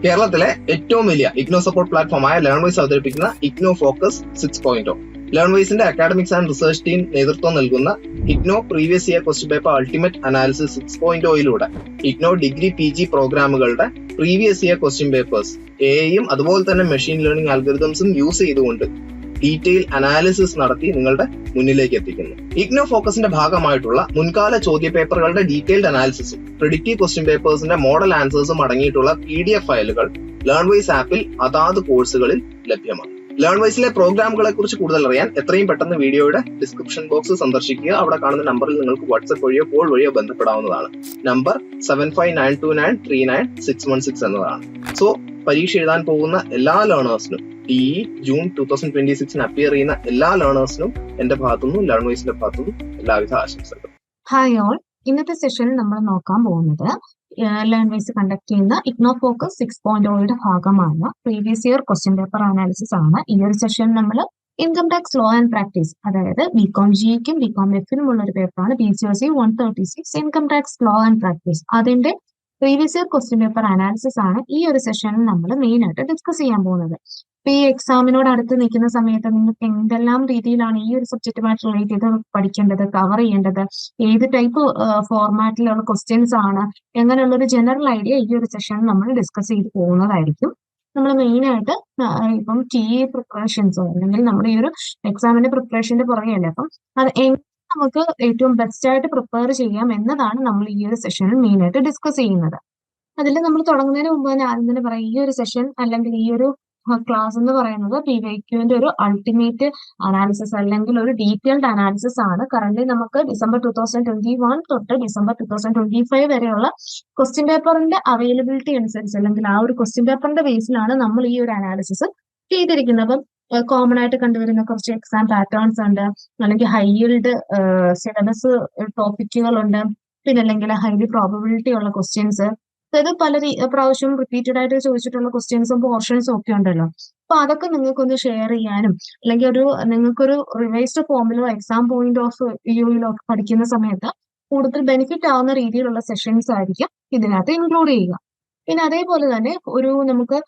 കേരളത്തിലെ ഏറ്റവും വലിയ ഇഗ്നോ സപ്പോർട്ട് പ്ലാറ്റ്ഫോമായ ലേൺവൈസ് അവതരിപ്പിക്കുന്ന ഇഗ്നോ ഫോക്കസ് 6.0. ലേൺവൈസിന്റെ അക്കാഡമിക്സ് ആൻഡ് റിസർച്ച് ടീം നേതൃത്വം നൽകുന്ന IGNOU previous year question paper ultimate analysis 6.0യിലൂടെ ഇഗ്നോ ഡിഗ്രി PG പ്രോഗ്രാമുകളുടെ പ്രീവിയസ് ഇയർ ക്വസ്റ്റ്യൻ പേപ്പേഴ്സ് എയും അതുപോലെ തന്നെ മെഷീൻ ലേണിംഗ് അൽഗോരിതംസും യൂസ് ചെയ്തുകൊണ്ട് ഡീറ്റെയിൽ അനാലിസിസ് നടത്തി നിങ്ങളുടെ മുന്നിലേക്ക് എത്തിക്കുന്നു. ഇഗ്നോ ഫോക്കസിന്റെ ഭാഗമായിട്ടുള്ള മുൻകാല ചോദ്യ പേപ്പറുകളുടെ ഡീറ്റെയിൽഡ് അനാലിസിസും പ്രിഡിക്റ്റീവ് ക്വസ്റ്റ്യൻ പേപ്പേഴ്സിന്റെ മോഡൽ ആൻസേഴ്സും അടങ്ങിയിട്ടുള്ള PDF ഫയലുകൾ ലേൺവൈസ് ആപ്പിൽ അതാത് കോഴ്സുകളിൽ ലഭ്യമാണ്. ലേൺവൈസിലെ പ്രോഗ്രാമുകളെ കുറിച്ച് കൂടുതൽ അറിയാൻ എത്രയും പെട്ടെന്ന് വീഡിയോയുടെ ഡിസ്ക്രിപ്ഷൻ ബോക്സ് സന്ദർശിക്കുക. അവിടെ കാണുന്ന നമ്പറിൽ നിങ്ങൾക്ക് വാട്സ്ആപ്പ് വഴിയോ കോൾ വഴിയോ ബന്ധപ്പെടാവുന്നതാണ്. നമ്പർ 7592939616 എന്നതാണ്. സോ പരീക്ഷ എഴുതാൻ പോകുന്ന എല്ലാ ലേണേഴ്സിനും ജൂൺ 2026 അപ്പിയർ ചെയ്യുന്ന എല്ലാ ലേണേഴ്സിനും എന്റെ ഭാഗത്തുനിന്നും ലേൺവൈസിന്റെ ഭാഗത്തുനിന്നും എല്ലാവിധ ആശംസകളും. ഹായ് ഓൾ, ഇന്നത്തെ സെഷനിൽ നമ്മൾ നോക്കാൻ പോകുന്നത് ലേൺവൈസ് കണ്ടക്ട് ചെയ്യുന്ന ഇഗ്നോ ഫോക്കസ് 6.0യുടെ ഭാഗമായ previous year question paper analysis ആണ്. ഈ ഒരു സെഷൻ നമ്മൾ income tax law and practice, അതായത് BCom ജിക്കും BCom Fനും ഉള്ള ഒരു പേപ്പറാണ് PCOC 136 income tax law and practice. അതിന്റെ previous year question paper analysis ആണ് ഈ ഒരു സെഷനിൽ നമ്മൾ മെയിൻ ആയിട്ട് ഡിസ്കസ് ചെയ്യാൻ പോകുന്നത്. ഈ എക്സാമിനോട് അടുത്ത് നിൽക്കുന്ന സമയത്ത് നിങ്ങൾക്ക് എന്തെല്ലാം രീതിയിലാണ് ഈ ഒരു സബ്ജക്റ്റുമായിട്ട് റിലേറ്റ് ചെയ്ത് പഠിക്കേണ്ടത്, കവർ ചെയ്യേണ്ടത്, ഏത് ടൈപ്പ് ഫോർമാറ്റിലുള്ള ക്വസ്റ്റ്യൻസ് ആണ്, എങ്ങനെയുള്ള ഒരു ജനറൽ ഐഡിയ ഈ ഒരു സെഷനിൽ നമ്മൾ ഡിസ്കസ് ചെയ്ത് പോകുന്നതായിരിക്കും. നമ്മൾ മെയിൻ ആയിട്ട് ഇപ്പം TE പ്രിപ്പറേഷൻസോ അല്ലെങ്കിൽ നമ്മുടെ ഈ ഒരു എക്സാമിന്റെ പ്രിപ്പറേഷന്റെ പുറകെയല്ലേ, അപ്പം അത് നമുക്ക് ഏറ്റവും ബെസ്റ്റ് ആയിട്ട് പ്രിപ്പയർ ചെയ്യാം എന്നതാണ് നമ്മൾ ഈ ഒരു സെഷനിൽ മെയിൻ ആയിട്ട് ഡിസ്കസ് ചെയ്യുന്നത്. അതിൽ നമ്മൾ തുടങ്ങുന്നതിന് മുമ്പ് തന്നെ ആദ്യം തന്നെ പറയാം, ഈ ഒരു സെഷൻ അല്ലെങ്കിൽ ഈ ഒരു ക്ലാസ് എന്ന് പറയുന്നത് PYQന്റെ ഒരു അൾട്ടിമേറ്റ് അനാലിസിസ് അല്ലെങ്കിൽ ഒരു ഡീറ്റെയിൽഡ് അനാലിസിസ് ആണ്. കറന്റ് നമുക്ക് ഡിസംബർ 2021 തൊട്ട് ഡിസംബർ 2025 വരെയുള്ള ക്വസ്റ്റ്യൻ പേപ്പറിന്റെ അവൈലബിലിറ്റി അനുസരിച്ച് അല്ലെങ്കിൽ ആ ഒരു ക്വസ്റ്റ്യൻ പേപ്പറിന്റെ ബേസിലാണ് നമ്മൾ ഈ ഒരു അനാലിസിസ് ചെയ്തിരിക്കുന്നത്. അപ്പം കോമൺ ആയിട്ട് കണ്ടുവരുന്ന കുറച്ച് എക്സാം പാറ്റേൺസ് ഉണ്ട്, അല്ലെങ്കിൽ ഹൈ യിൽഡ് സിലബസ് ടോപ്പിക്കുകളുണ്ട്, പിന്നെ അല്ലെങ്കിൽ ഹൈലി പ്രോബബിലിറ്റി ഉള്ള ക്വസ്റ്റ്യൻസ്, അതായത് പല പ്രാവശ്യം റിപ്പീറ്റഡ് ആയിട്ട് ചോദിച്ചിട്ടുള്ള ക്വസ്റ്റ്യൻസും പോർഷൻസും ഒക്കെ ഉണ്ടല്ലോ. അപ്പൊ അതൊക്കെ നിങ്ങൾക്കൊന്ന് ഷെയർ ചെയ്യാനും അല്ലെങ്കിൽ നിങ്ങൾക്കൊരു റിവൈസ്ഡ് ഫോമിലോ എക്സാം പോയിന്റ് ഓഫ് വ്യൂയിലോ ഒക്കെ പഠിക്കുന്ന സമയത്ത് കൂടുതൽ ബെനിഫിറ്റ് ആവുന്ന രീതിയിലുള്ള സെഷൻസ് ആയിരിക്കും ഇതിനകത്ത് ഇൻക്ലൂഡ് ചെയ്യുക. പിന്നെ അതേപോലെ തന്നെ നമുക്ക്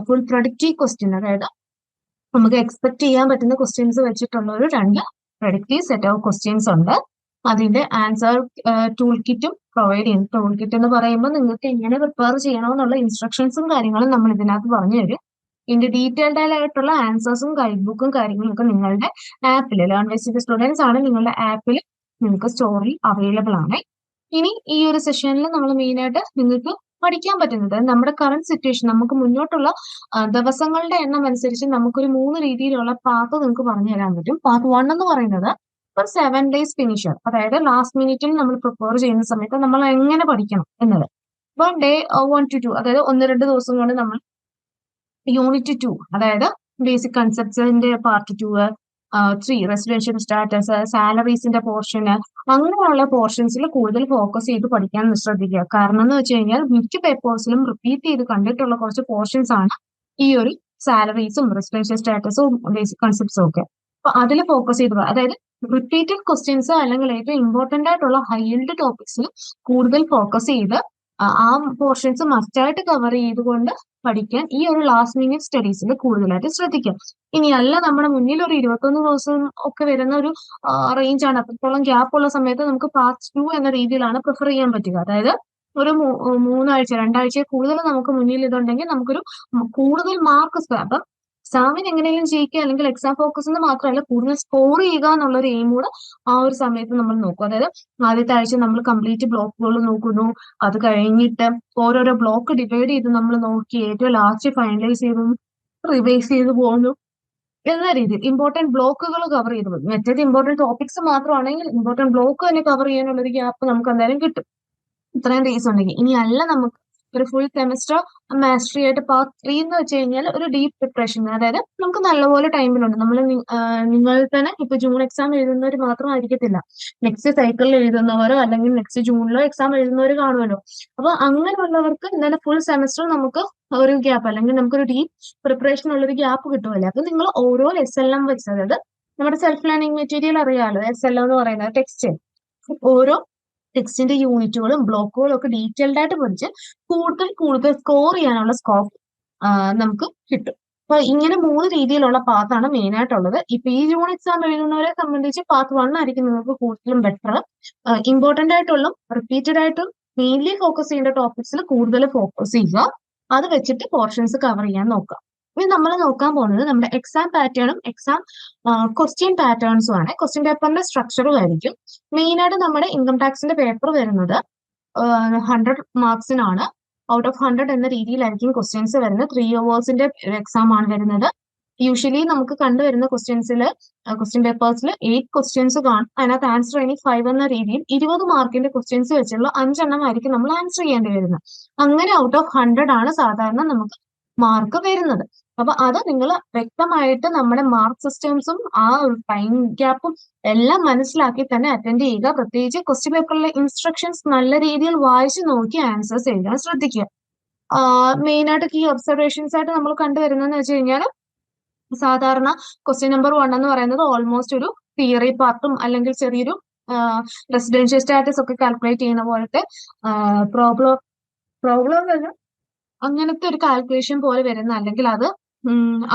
ഫുൾ പ്രൊഡക്റ്റീവ് ക്വസ്റ്റ്യൻ, അതായത് നമുക്ക് എക്സ്പെക്ട് ചെയ്യാൻ പറ്റുന്ന ക്വസ്റ്റ്യൻസ് വെച്ചിട്ടുള്ള ഒരു 2 പ്രൊഡക്റ്റീവ് സെറ്റ് ഓഫ് ക്വസ്റ്റ്യൻസ് ഉണ്ട്. അതിന്റെ ആൻസർ ടൂൾ കിറ്റും പ്രൊവൈഡ് ചെയ്യുന്നു. ടൂൾ കിറ്റ് എന്ന് പറയുമ്പോൾ നിങ്ങൾക്ക് എങ്ങനെ പ്രിപ്പയർ ചെയ്യണമെന്നുള്ള ഇൻസ്ട്രക്ഷൻസും കാര്യങ്ങളും നമ്മൾ ഇതിനകത്ത് പറഞ്ഞു തരും. ഇതിന്റെ ഡീറ്റെയിൽഡ് ആയിട്ടുള്ള ആൻസേഴ്സും ഗൈഡ് ബുക്കും കാര്യങ്ങളും ഒക്കെ നിങ്ങളുടെ ആപ്പിൽ, ലേൺവൈസിന്റെ സ്റ്റുഡൻസ് ആണ്, നിങ്ങളുടെ ആപ്പിൽ നിങ്ങൾക്ക് സ്റ്റോറിൽ അവൈലബിൾ ആണ്. ഇനി ഈ ഒരു സെഷനിൽ നമ്മൾ മെയിൻ ആയിട്ട് നിങ്ങൾക്ക് പഠിക്കാൻ പറ്റുന്നത് നമ്മുടെ കറന്റ് സിറ്റുവേഷൻ, നമുക്ക് മുന്നോട്ടുള്ള ദിവസങ്ങളുടെ എണ്ണം അനുസരിച്ച് നമുക്കൊരു 3 രീതിയിലുള്ള പാത്ത് നിങ്ങൾക്ക് പറഞ്ഞു തരാൻ പറ്റും. പാത്ത് 1 എന്ന് പറയുന്നത് ഒരു 7 days ഫിനിഷർ, അതായത് ലാസ്റ്റ് മിനിറ്റിൽ നമ്മൾ പ്രിപ്പയർ ചെയ്യുന്ന സമയത്ത് നമ്മൾ എങ്ങനെ പഠിക്കണം എന്നത്. ഇപ്പൊ ഡേ 1 to 2, അതായത് 1-2 ദിവസം കൊണ്ട് നമ്മൾ യൂണിറ്റ് 2, അതായത് ബേസിക് കൺസെപ്റ്റ്സിന്റെ പാർട്ട് 2, 3 റെസിഡൻഷ്യൽ സ്റ്റാറ്റസ്, സാലറീസിന്റെ പോർഷന്, അങ്ങനെയുള്ള പോർഷൻസിൽ കൂടുതൽ ഫോക്കസ് ചെയ്ത് പഠിക്കാൻ ശ്രദ്ധിക്കുക. കാരണം എന്ന് വെച്ച് കഴിഞ്ഞാൽ മിക്ക പേപ്പേഴ്സിലും റിപ്പീറ്റ് ചെയ്ത് കണ്ടിട്ടുള്ള കുറച്ച് പോർഷൻസ് ആണ് ഈ ഒരു സാലറീസും റെസിഡൻഷ്യൽ സ്റ്റാറ്റസും ബേസിക് കൺസെപ്റ്റ്സും ഒക്കെ. അപ്പൊ അതിൽ ഫോക്കസ് ചെയ്ത്, അതായത് റിപ്പീറ്റഡ് ക്വസ്റ്റ്യൻസ് അല്ലെങ്കിൽ ഏറ്റവും ഇമ്പോർട്ടന്റ് ആയിട്ടുള്ള ഹൈ യിൽഡ് ടോപ്പിക്സിൽ കൂടുതൽ ഫോക്കസ് ചെയ്ത് ആ പോർഷൻസ് മസ്റ്റായിട്ട് കവർ ചെയ്തുകൊണ്ട് പഠിക്കാൻ ഈ ഒരു ലാസ്റ്റ് മിനിറ്റ് സ്റ്റഡീസിൽ കൂടുതലായിട്ട് ശ്രദ്ധിക്കാം. ഇനിയല്ല നമ്മുടെ മുന്നിൽ ഒരു 21 ദിവസം ഒക്കെ വരുന്ന ഒരു റേഞ്ച് ആണ്, അത്രത്തോളം ഗ്യാപ്പ് ഉള്ള സമയത്ത് നമുക്ക് പാർട്ട് 2 എന്ന രീതിയിലാണ് പ്രിഫർ ചെയ്യാൻ പറ്റുക. അതായത് ഒരു 3 ആഴ്ച 2 ആഴ്ച കൂടുതൽ നമുക്ക് മുന്നിൽ ഇതുണ്ടെങ്കിൽ നമുക്കൊരു കൂടുതൽ മാർക്ക്, അപ്പം എക്സാമിന് എങ്ങനെയും ജയിക്കുക അല്ലെങ്കിൽ എക്സാം ഫോക്കസ് എന്ന് മാത്രമല്ല കൂടുതൽ സ്കോർ ചെയ്യുക എന്നുള്ളൊരു എയിം കൂടെ ആ ഒരു സമയത്ത് നമ്മൾ നോക്കും. അതായത് ആദ്യത്തെ ആഴ്ച നമ്മൾ കംപ്ലീറ്റ് ബ്ലോക്കുകൾ നോക്കുന്നു, അത് കഴിഞ്ഞിട്ട് ഓരോരോ ബ്ലോക്ക് ഡിവൈഡ് ചെയ്ത് നമ്മൾ നോക്കി ഏറ്റവും ലാസ്റ്റ് ഫൈനലൈസ് ചെയ്തു റിവൈസ് ചെയ്ത് പോകുന്നു എന്ന രീതിയിൽ ഇമ്പോർട്ടന്റ് ബ്ലോക്കുകൾ കവർ ചെയ്ത് പോകും. മറ്റേത് ഇമ്പോർട്ടന്റ് ടോപ്പിക്സ് മാത്രമാണെങ്കിൽ ഇമ്പോർട്ടന്റ് ബ്ലോക്ക് തന്നെ കവർ ചെയ്യാനുള്ള ഒരു ഗ്യാപ്പ് നമുക്ക് എന്തായാലും കിട്ടും, ഇത്രയും ഡേയ്സ് ഉണ്ടെങ്കിൽ. ഇനി അല്ല നമുക്ക് ഒരു ഫുൾ സെമസ്റ്റർ മാസ്റ്ററി ആയിട്ട് പാർട്ട് 3 എന്ന് വെച്ച് കഴിഞ്ഞാൽ ഒരു ഡീപ്പ് പ്രിപ്പറേഷൻ, അതായത് നമുക്ക് നല്ലപോലെ ടൈമിലുണ്ട്. നിങ്ങൾ തന്നെ ഇപ്പൊ ജൂൺ എക്സാം എഴുതുന്നവർ മാത്രമായിരിക്കത്തില്ല, നെക്സ്റ്റ് സൈക്കിളിൽ എഴുതുന്നവരോ അല്ലെങ്കിൽ നെക്സ്റ്റ് ജൂണിലോ എക്സാം എഴുതുന്നവർ കാണുമല്ലോ. അപ്പൊ അങ്ങനെയുള്ളവർക്ക് എന്തായാലും ഫുൾ സെമസ്റ്റർ നമുക്ക് ഒരു ഗ്യാപ്പ് അല്ലെങ്കിൽ നമുക്കൊരു ഡീപ്പ് പ്രിപ്പറേഷൻ ഉള്ളൊരു ഗ്യാപ്പ് കിട്ടുമല്ലോ. അപ്പൊ നിങ്ങൾ ഓരോ SLM വെച്ച്, അതായത് നമ്മുടെ സെൽഫ് ലേണിംഗ് മെറ്റീരിയൽ അറിയാമല്ലോ, SLM എന്ന് പറയുന്നത് ടെക്സ്റ്റ്, ഓരോ ടെക്സ്റ്റിന്റെ യൂണിറ്റുകളും ബ്ലോക്കുകളും ഒക്കെ ഡീറ്റെയിൽഡ് ആയിട്ട് പഠിച്ച് കൂടുതൽ സ്കോർ ചെയ്യാനുള്ള സ്കോപ്പ് നമുക്ക് കിട്ടും. അപ്പൊ ഇങ്ങനെ 3 രീതിയിലുള്ള പാത്താണ് മെയിൻ ആയിട്ടുള്ളത്. ഇപ്പൊ ഈ യൂണിറ്റ് എക്സാം എഴുതുന്നവരെ സംബന്ധിച്ച് പാർട്ട് 1 ആയിരിക്കും നിങ്ങൾക്ക് കൂടുതലും ബെറ്റർ. ഇമ്പോർട്ടന്റ് ആയിട്ടുള്ള റിപ്പീറ്റഡ് ആയിട്ടും മെയിൻലി ഫോക്കസ് ചെയ്യേണ്ട ടോപ്പിക്സിൽ കൂടുതൽ ഫോക്കസ് ചെയ്യുക. അത് വെച്ചിട്ട് പോർഷൻസ് കവർ ചെയ്യാൻ നോക്കുക. ഇനി നമ്മൾ നോക്കാൻ പോകുന്നത് നമ്മുടെ എക്സാം പാറ്റേണും എക്സാം ക്വസ്റ്റ്യൻ പാറ്റേൺസും ആണ്. ക്വസ്റ്റ്യൻ പേപ്പറിന്റെ സ്ട്രക്ചറും ആയിരിക്കും. മെയിൻ ആയിട്ട് നമ്മുടെ ഇൻകം ടാക്സിന്റെ പേപ്പർ വരുന്നത് 100 മാർക്സിനാണ്. ഔട്ട് ഓഫ് 100 എന്ന രീതിയിലായിരിക്കും ക്വസ്റ്റ്യൻസ് വരുന്നത്. 3 അവേഴ്സിന്റെ എക്സാം ആണ് വരുന്നത്. യൂഷ്വലി നമുക്ക് കണ്ടുവരുന്ന ക്വസ്റ്റ്യൻ പേപ്പേഴ്സിൽ 8 ക്വസ്റ്റ്യൻസ് കാണും. അതിനകത്ത് ആൻസർ ഇനി 5 എന്ന രീതിയിൽ 20 മാർക്കിന്റെ ക്വസ്റ്റ്യൻസ് വെച്ചുള്ള 5 എണ്ണം ആയിരിക്കും നമ്മൾ ആൻസർ ചെയ്യേണ്ടി വരുന്നത്. അങ്ങനെ ഔട്ട് ഓഫ് 100 ആണ് സാധാരണ നമുക്ക് മാർക്ക് വരുന്നത്. അപ്പൊ അത് നിങ്ങൾ വ്യക്തമായിട്ട് നമ്മുടെ മാർക്ക് സിസ്റ്റംസും ആ ടൈം ഗ്യാപ്പും എല്ലാം മനസ്സിലാക്കി തന്നെ അറ്റൻഡ് ചെയ്യുക. പ്രത്യേകിച്ച് ക്വസ്റ്റ്യൻ പേപ്പറിലെ ഇൻസ്ട്രക്ഷൻസ് നല്ല രീതിയിൽ വായിച്ചു നോക്കി ആൻസേഴ്സ് എഴുതാൻ ശ്രദ്ധിക്കുക. മെയിൻ ആയിട്ട് ഈ ഒബ്സർവേഷൻസ് ആയിട്ട് നമ്മൾ കണ്ടുവരുന്നതെന്ന് വെച്ച് കഴിഞ്ഞാൽ സാധാരണ ക്വസ്റ്റ്യൻ നമ്പർ 1 എന്ന് പറയുന്നത് ഓൾമോസ്റ്റ് ഒരു തിയറി പാർട്ടും അല്ലെങ്കിൽ ചെറിയൊരു റെസിഡൻഷ്യൽ സ്റ്റാറ്റസ് ഒക്കെ കാൽക്കുലേറ്റ് ചെയ്യുന്ന പോലത്തെ പ്രോബ്ലം അങ്ങനത്തെ ഒരു കാൽക്കുലേഷൻ പോലെ വരുന്ന അല്ലെങ്കിൽ അത്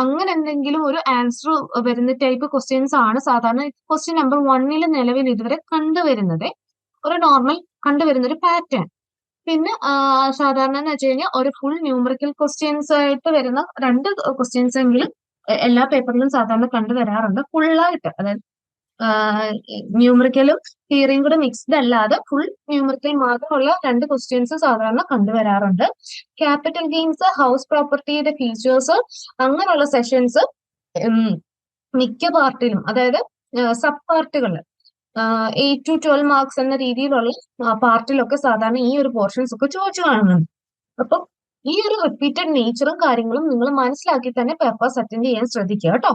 അങ്ങനെ എന്തെങ്കിലും ഒരു ആൻസർ വരുന്ന ടൈപ്പ് ക്വസ്റ്റ്യൻസ് ആണ് സാധാരണ ക്വസ്റ്റ്യൻ നമ്പർ 1 നിലവിൽ ഇതുവരെ കണ്ടുവരുന്നത്. ഒരു നോർമൽ കണ്ടുവരുന്ന ഒരു പാറ്റേൺ. പിന്നെ സാധാരണ എന്ന് വെച്ച് കഴിഞ്ഞാൽ ഒരു ഫുൾ ന്യൂമറിക്കൽ ക്വസ്റ്റ്യൻസ് ആയിട്ട് വരുന്ന 2 ക്വസ്റ്റ്യൻസ് എങ്കിലും എല്ലാ പേപ്പറിലും സാധാരണ കണ്ടുവരാറുണ്ട്. ഫുള്ളായിട്ട്, അതായത് ന്യൂമറിക്കലും തിയറിയും കൂടെ മിക്സ്ഡ് അല്ലാതെ ഫുൾ ന്യൂമറിക്കൽ മാത്രമുള്ള 2 ക്വസ്റ്റ്യൻസ് സാധാരണ കണ്ടുവരാറുണ്ട്. ക്യാപിറ്റൽ ഗെയിൻസ്, ഹൗസ് പ്രോപ്പർട്ടിയുടെ ഫീച്ചേഴ്സ്, അങ്ങനെയുള്ള സെഷൻസ് മിക്ക പാർട്ടിലും, അതായത് സബ് പാർട്ടുകളിൽ 8 to 12 മാർക്സ് എന്ന രീതിയിലുള്ള പാർട്ടിലൊക്കെ സാധാരണ ഈ ഒരു പോർഷൻസ് ഒക്കെ ചോദിച്ചു കാണുന്നുണ്ട്. അപ്പൊ ഈ ഒരു റിപ്പീറ്റഡ് നേച്ചറും കാര്യങ്ങളും നിങ്ങൾ മനസ്സിലാക്കി തന്നെ പേപ്പേഴ്സ് അറ്റൻഡ് ചെയ്യാൻ ശ്രദ്ധിക്കുക കേട്ടോ.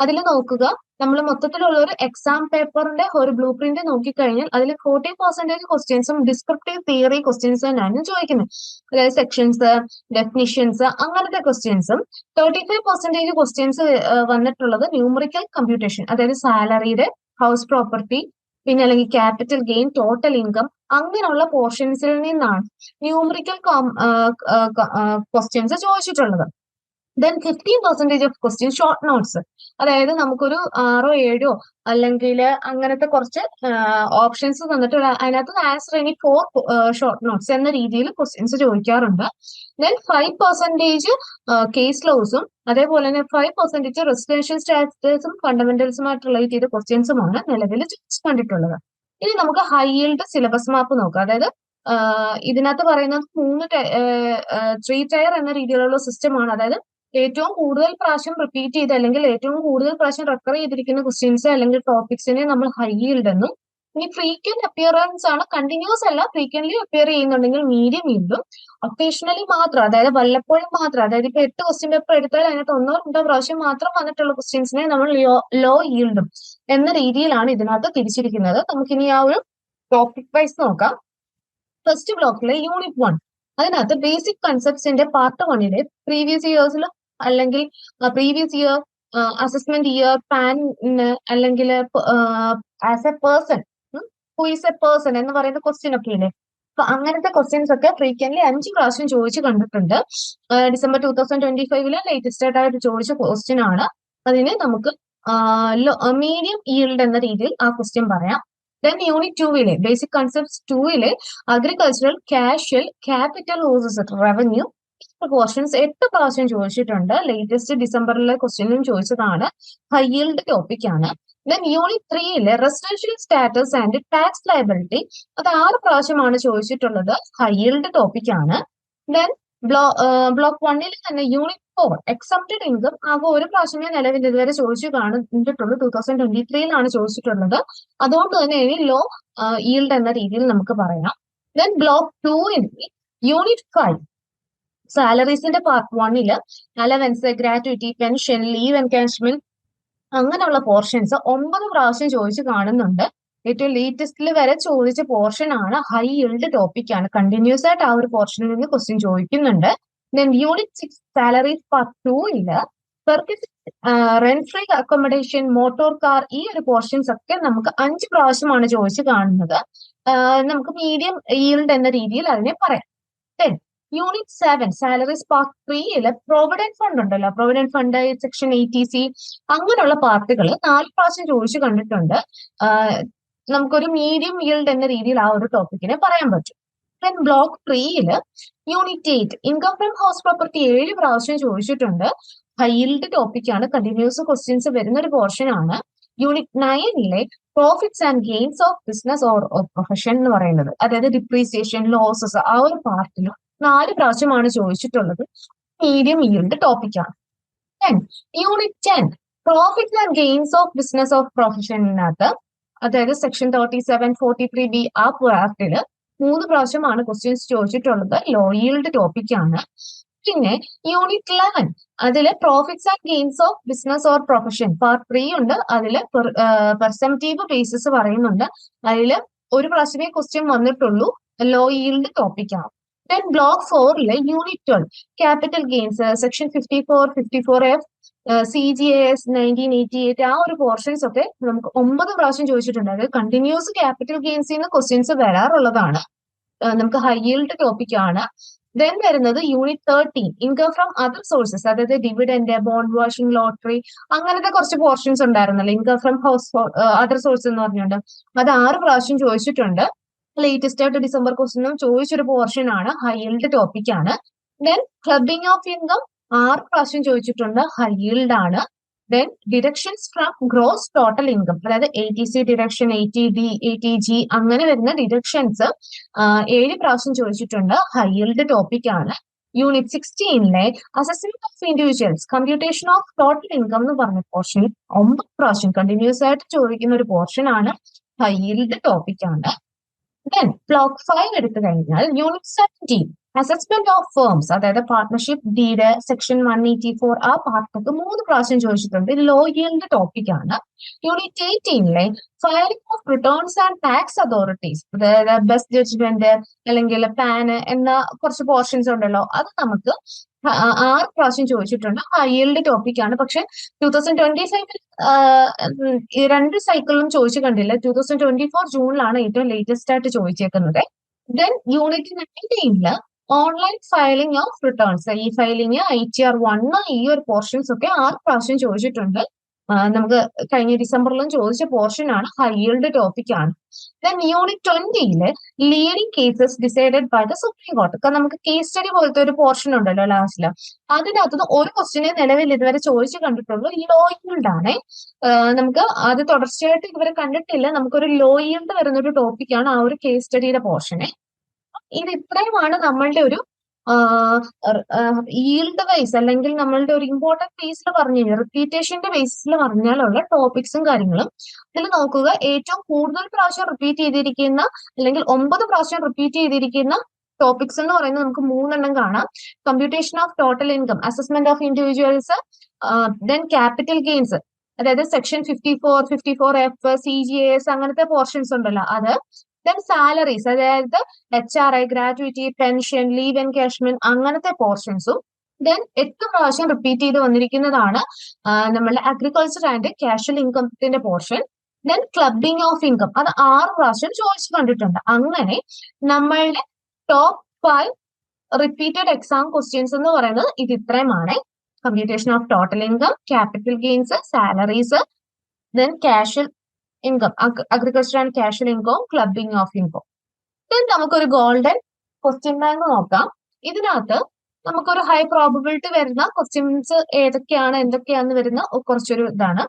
അതിൽ നോക്കുക, നമ്മൾ മൊത്തത്തിലുള്ള ഒരു എക്സാം പേപ്പറിന്റെ ഒരു ബ്ലൂ പ്രിന്റ് നോക്കിക്കഴിഞ്ഞാൽ അതിൽ 40% ക്വസ്റ്റ്യൻസും ഡിസ്ക്രിപ്റ്റീവ് തിയറി ക്വസ്റ്റ്യൻസ് തന്നെയാണ് ചോദിക്കുന്നത്. അതായത് സെക്ഷൻസ്, ഡെഫിനിഷൻസ്, അങ്ങനത്തെ ക്വസ്റ്റ്യൻസും 35% ക്വസ്റ്റ്യൻസ് വന്നിട്ടുള്ളത് ന്യൂമറിക്കൽ കമ്പ്യൂട്ടേഷൻ, അതായത് സാലറിയുടെ, ഹൗസ് പ്രോപ്പർട്ടി, പിന്നെ അല്ലെങ്കിൽ ക്യാപിറ്റൽ ഗെയിൻ, ടോട്ടൽ ഇൻകം, അങ്ങനെയുള്ള പോർഷൻസിൽ നിന്നാണ് ന്യൂമറിക്കൽ ക്വസ്റ്റ്യൻസ് ചോദിച്ചിട്ടുള്ളത്. Then 15% of question short notes, അതായത് നമുക്കൊരു 6 7 അല്ലെങ്കിൽ അങ്ങനത്തെ കുറച്ച് ഓപ്ഷൻസ് തന്നിട്ട് അതിനകത്ത് ആൻസർ ഇനി 4 ഷോർട്ട് നോട്ട്സ് എന്ന രീതിയിൽ ക്വസ്റ്റ്യൻസ് ചോദിക്കാറുണ്ട്. ദെൻ 5% കേസ് ലോസും അതേപോലെ തന്നെ 5% റെസിഡൻഷ്യൽ സ്റ്റാറ്റസും ഫണ്ടമെന്റൽസുമായിട്ട് റിലേറ്റ് ചെയ്ത ക്വസ്റ്റ്യൻസുമാണ് നിലവിൽ കണ്ടിട്ടുള്ളത്. ഇനി നമുക്ക് ഹൈ ഈൽഡ് സിലബസ് മാപ്പ് നോക്കാം. അതായത് ഇതിനകത്ത് പറയുന്നത് 3 ടയർ എന്ന രീതിയിലുള്ള സിസ്റ്റമാണ്. അതായത് ഏറ്റവും കൂടുതൽ പ്രാവശ്യം റിപ്പീറ്റ് ചെയ്ത് അല്ലെങ്കിൽ ഏറ്റവും കൂടുതൽ പ്രാവശ്യം റെഫർ ചെയ്തിരിക്കുന്ന ക്വസ്റ്റ്യൻസ് അല്ലെങ്കിൽ ടോപ്പിക്സിനെ നമ്മൾ ഹൈ ഈൽഡ് എന്നും, ഇനി ഫ്രീക്വന്റ് അപ്പിയറൻസ് ആണ്, കണ്ടിന്യൂസ് അല്ല, ഫ്രീക്വന്റ്ലി അപ്പിയർ ചെയ്യുന്നുണ്ടെങ്കിൽ മീഡിയം ഈൽഡും, ഒക്കേഷണലി മാത്രം, അതായത് വല്ലപ്പോഴും മാത്രം, അതായത് ഇപ്പൊ 8 ക്വസ്റ്റ്യൻ പേപ്പർ എടുത്താൽ അതിനകത്ത് 1 or 2 പ്രാവശ്യം മാത്രം വന്നിട്ടുള്ള ക്വസ്റ്റ്യൻസിനെ നമ്മൾ ലോ ഈൽഡും എന്ന രീതിയിലാണ് ഇതിനകത്ത് തിരിച്ചിരിക്കുന്നത്. നമുക്കിനി ആ ഒരു ടോപ്പിക് വൈസ് നോക്കാം. ഫസ്റ്റ് ബ്ലോക്കിലെ യൂണിറ്റ് 1, അതിനകത്ത് ബേസിക് കൺസെപ്റ്റ്സിന്റെ പാർട്ട് 1 പ്രീവിയസ് ഇയേഴ്സിൽ അല്ലെങ്കിൽ previous year, assessment year, PAN, അല്ലെങ്കിൽ as a person, who is a person എന്ന് പറയുന്ന ക്വസ്റ്റ്യൻ ഒക്കെ ഇല്ലേ. അപ്പൊ അങ്ങനത്തെ ക്വസ്റ്റ്യൻസ് ഒക്കെ ഫ്രീക്വന്റ്ലി 5 പ്രാവശ്യം ചോദിച്ചു കണ്ടിട്ടുണ്ട്. ഡിസംബർ 2025 ലേറ്റസ്റ്റ് ആയിട്ട് ചോദിച്ച ക്വസ്റ്റ്യൻ ആണ്. അതിന് നമുക്ക് മീഡിയം ഈൽഡ് എന്ന രീതിയിൽ ആ ക്വസ്റ്റ്യൻ പറയാം. Then unit 2 basic concepts 2 agricultural, casual, capital versus revenue portions 8 പ്രാവശ്യം ചോദിച്ചിട്ടുണ്ട്. ലേറ്റസ്റ്റ് ഡിസംബറിലെ ക്വസ്റ്റ്യനും ചോദിച്ചതാണ്. ഹൈ ഈൽഡ് ടോപ്പിക് ആണ്. Then unit 3 residential status and tax liability, അത് 6 പ്രാവശ്യമാണ് ചോദിച്ചിട്ടുള്ളത്. ഹൈ ഈൽഡ് ടോപ്പിക് ആണ്. ദെൻ ബ്ലോക്ക് 1 തന്നെ യൂണിറ്റ് 4 എക്സംപ്റ്റഡ് ഇൻകം ആകെ 1 പ്രാവശ്യമേ നിലവിൽ ഇതുവരെ ചോദിച്ചു കണ്ടിട്ടുള്ളൂ. 2023 ചോദിച്ചിട്ടുള്ളത്. അതുകൊണ്ട് തന്നെ ഇനി ലോ ഈൽഡ് എന്ന രീതിയിൽ നമുക്ക് പറയാം. ദെൻ ബ്ലോക്ക് 2 യൂണിറ്റ് 5 സാലറീസിന്റെ part 1 allowance, gratuity, pension, leave encashment, അങ്ങനെയുള്ള പോർഷൻസ് 9 പ്രാവശ്യം ചോദിച്ചു കാണുന്നുണ്ട്. ഏറ്റവും ലേറ്റസ്റ്റിൽ വരെ ചോദിച്ച പോർഷൻ ആണ്. ഹൈ ഈൽഡ് ടോപ്പിക് ആണ്. കണ്ടിന്യൂസ് ആയിട്ട് ആ ഒരു പോർഷനിൽ നിന്ന് ക്വസ്റ്റ്യൻ ചോദിക്കുന്നുണ്ട്. Then unit 6 salaries part 2 rent free accommodation, motor car, ഈ ഒരു പോർഷൻസ് ഒക്കെ നമുക്ക് 5 പ്രാവശ്യമാണ് ചോദിച്ചു കാണുന്നത്. നമുക്ക് മീഡിയം ഈൽഡ് എന്ന രീതിയിൽ അതിനെ പറയാം. Then unit 7 salaries part 3 provident fund ഉണ്ടല്ലോ, പ്രൊവിഡന്റ് ഫണ്ട് സെക്ഷൻ 80C അങ്ങനെയുള്ള പാർട്ടുകൾ 4 പ്രാവശ്യം ചോദിച്ചു കണ്ടിട്ടുണ്ട്. നമുക്കൊരു മീഡിയം yield എന്ന രീതിയിൽ ആ ഒരു ടോപ്പിക്കിനെ പറയാൻ പറ്റും. Then block 3 unit 8 income from house property 7 പ്രാവശ്യം ചോദിച്ചിട്ടുണ്ട്. ഹൈ yield ടോപ്പിക്കാണ്, കണ്ടിന്യൂസ് ക്വസ്റ്റ്യൻസ് വരുന്ന ഒരു പോർഷൻ ആണ്. Unit 9 profits and gains of business or profession എന്ന് പറയുന്നത്, അതായത് ഡിപ്രീസിയേഷൻ ലോസസ് ആ ഒരു പാർട്ടിൽ 4 പ്രാവശ്യമാണ് ചോദിച്ചിട്ടുള്ളത്. മീഡിയം yield ടോപ്പിക്കാണ്. Unit 10 profits and gains of business of പ്രൊഫഷനകത്ത്, അതായത് സെക്ഷൻ 37, 43B ആ പാർട്ടിൽ 3 പ്രാവശ്യമാണ് ക്വസ്റ്റ്യൻസ് ചോദിച്ചിട്ടുള്ളത്. ലോ yield ടോപ്പിക്കാണ്. പിന്നെ യൂണിറ്റ് 11 അതിൽ profits and gains of business or profession part 3 ഉണ്ട്. അതിൽ പെർസെപ്റ്റീവ് ബേസിസ് പറയുന്നുണ്ട്. അതിൽ ഒരു പ്രാവശ്യമേ ക്വസ്റ്റ്യൻ വന്നിട്ടുള്ളൂ. ലോ yield ടോപ്പിക്കാണ്. Then block 4 unit 12 capital gains section 54, 54F, CGS 1988 ആ ഒരു പോർഷൻസ് ഒക്കെ നമുക്ക് 9 പ്രാവശ്യം ചോദിച്ചിട്ടുണ്ട്. അതായത് കണ്ടിന്യൂസ് ക്യാപിറ്റൽ ഗെയിൻസിൽ ക്വസ്റ്റ്യൻസ് വരാറുള്ളതാണ്. നമുക്ക് ഹൈ yield ടോപ്പിക്കാണ്. ദെൻ വരുന്നത് unit 13 income from other sources, അതായത് ഡിവിഡന്റ്, ബോണ്ട് വാഷിംഗ്, ലോട്ടറി അങ്ങനത്തെ കുറച്ച് പോർഷൻസ് ഉണ്ടായിരുന്നല്ലോ. Income from house other source എന്ന് പറഞ്ഞുകൊണ്ട് അത് 6 പ്രാവശ്യം ചോദിച്ചിട്ടുണ്ട്. ലേറ്റസ്റ്റ് ആയിട്ട് ഡിസംബർ ക്വസ്റ്റ്യനും ചോദിച്ചൊരു പോർഷൻ ആണ്. ഹൈ yield ടോപ്പിക്കാണ്. ദെൻ ക്ലബിംഗ് ഓഫ് ഇൻകം 6 പ്രാവശ്യം ചോദിച്ചിട്ടുണ്ട്. ഹൈ yield ആണ്. Then deductions from gross total income, അതായത് 80C ഡിഡക്ഷൻ, 80D, 80G അങ്ങനെ വരുന്ന ഡിഡക്ഷൻസ് 7 പ്രാവശ്യം ചോദിച്ചിട്ടുണ്ട്. ഹൈ yield ടോപ്പിക്കാണ്. Unit 16 assessment of individuals computation of total income എന്ന് പറഞ്ഞ പോർഷൻ 9 പ്രാവശ്യം കണ്ടിന്യൂസ് ആയിട്ട് ചോദിക്കുന്ന ഒരു പോർഷൻ ആണ്. ഹൈ yield ടോപ്പിക്കാണ്. ദെൻ ബ്ലോക്ക് 5 എടുത്തു കഴിഞ്ഞാൽ യൂണിറ്റ് 17 അസസ്മെന്റ് ഓഫ് ഫേംസ്, അതായത് പാർട്ണർഷിപ്പ് ഡീഡ് സെക്ഷൻ 184 ആ പാർട്ടൊക്കെ 3 പ്രാവശ്യം ചോദിച്ചിട്ടുണ്ട്. ലോ yield ടോപ്പിക്കാണ്. Unit 18 filing of returns and tax authorities, അതായത് ബെസ്റ്റ് ജഡ്ജ്മെന്റ് അല്ലെങ്കിൽ പാന് എന്ന കുറച്ച് പോർഷൻസ് ഉണ്ടല്ലോ, അത് നമുക്ക് 6 പ്രാവശ്യം ചോദിച്ചിട്ടുണ്ട്. ഹൈ yield ടോപ്പിക്കാണ്. പക്ഷെ 2025 2 സൈക്കിളും ചോദിച്ചു കണ്ടില്ല. 2024 ജൂണിലാണ് ഏറ്റവും ലേറ്റസ്റ്റ് ആയിട്ട് ചോദിച്ചേക്കുന്നത്. Then unit 19 online filing of returns, ഈ ഫയലിംഗ് ITR 1 ഈ ഒരു പോർഷൻസ് ഒക്കെ 6 പ്രാവശ്യം ചോദിച്ചിട്ടുണ്ട്. നമുക്ക് കഴിഞ്ഞ ഡിസംബറിലും ചോദിച്ച പോർഷൻ ആണ്. ഹൈ yield ടോപ്പിക്കാണ്. Then unit 20 leading cases decided by the supreme court, നമുക്ക് കേസ് സ്റ്റഡി പോലത്തെ ഒരു പോർഷൻ ഉണ്ടല്ലോ ലാസ്റ്റില്. അതിനകത്ത് ഒരു ക്വസ്റ്റിനെ നിലവിൽ ഇതുവരെ ചോദിച്ചു കണ്ടിട്ടുള്ളൂ. ലോ yield ആണ്. നമുക്ക് അത് തുടർച്ചയായിട്ട് ഇതുവരെ കണ്ടിട്ടില്ല. നമുക്കൊരു ലോ yield വരുന്ന ഒരു ടോപ്പിക്കാണ് ആ ഒരു കേസ് സ്റ്റഡിയുടെ പോർഷനെ. ഇത് ഇത്രയുമാണ് നമ്മളുടെ ഒരു yield വൈസ് അല്ലെങ്കിൽ നമ്മളുടെ ഒരു ഇമ്പോർട്ടന്റ് ബേസിൽ പറഞ്ഞു കഴിഞ്ഞാൽ റിപ്പീറ്റേഷന്റെ ബേസിൽ പറഞ്ഞാലുള്ള ടോപ്പിക്സും കാര്യങ്ങളും. ഇതിൽ നോക്കുക, ഏറ്റവും കൂടുതൽ പ്രാവശ്യം റിപ്പീറ്റ് ചെയ്തിരിക്കുന്ന അല്ലെങ്കിൽ 9 പ്രാവശ്യം റിപ്പീറ്റ് ചെയ്തിരിക്കുന്ന ടോപ്പിക്സ് എന്ന് പറയുന്നത് നമുക്ക് 3 കാണാം. Computation of total income, assessment of individuals, then capital gains, അതായത് സെക്ഷൻ 54, 54F, CGS അങ്ങനത്തെ പോർഷൻസ് ഉണ്ടല്ലോ അത്. ദെൻ സാലറീസ്, അതായത് HRI, gratuity, pension, leave encashment അങ്ങനത്തെ പോർഷൻസും. ദെൻ 8 പ്രാവശ്യം റിപ്പീറ്റ് ചെയ്ത് വന്നിരിക്കുന്നതാണ് നമ്മളുടെ അഗ്രികൾച്ചർ ആൻഡ് കാഷ്വൽ ഇൻകത്തിന്റെ portion. Then clubbing of income അത് 6 പ്രാവശ്യം ചോദിച്ചു കണ്ടിട്ടുണ്ട്. അങ്ങനെ നമ്മളുടെ ടോപ്പ് 5 റിപ്പീറ്റഡ് എക്സാം ക്വസ്റ്റ്യൻസ് എന്ന് പറയുന്നത് ഇത് ഇത്രയുമാണ്. Computation of total income, capital gains, salaries, then casual income, agriculture and casual income, clubbing of income. Then നമുക്കൊരു ഗോൾഡൻ ക്വസ്റ്റ്യൻ ബാങ്ക് നോക്കാം. ഇതിനകത്ത് നമുക്കൊരു ഹൈ പ്രോബബിലിറ്റി വരുന്ന ക്വസ്റ്റ്യൻസ് ഏതൊക്കെയാണ് എന്തൊക്കെയാന്ന് വരുന്ന കുറച്ചൊരു ഇതാണ്.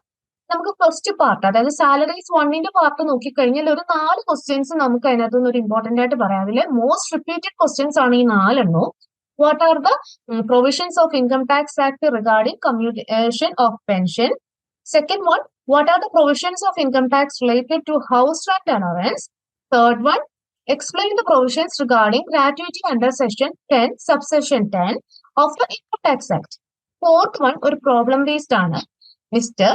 നമുക്ക് ഫസ്റ്റ് പാർട്ട്, അതായത് സാലറീസ് 1ന്റെ പാർട്ട് നോക്കിക്കഴിഞ്ഞാൽ ഒരു 4 ക്വസ്റ്റ്യൻസ് നമുക്ക് അതിനകത്ത് നിന്ന് ഒരു ഇമ്പോർട്ടന്റ് ആയിട്ട് പറയാം. അതിൽ മോസ്റ്റ് റിപ്പീറ്റഡ് ക്വസ്റ്റ്യൻസ് ആണ് ഈ 4 എണ്ണവും. What are the provisions of income tax act regarding commutation of pension? Second one, what are the provisions of income tax related to house rent allowance? Third one, explain the provisions regarding gratuity under section 10, subsection 10 of the Income Tax Act. Fourth one, ഒരു problem based ആണ്. Mr.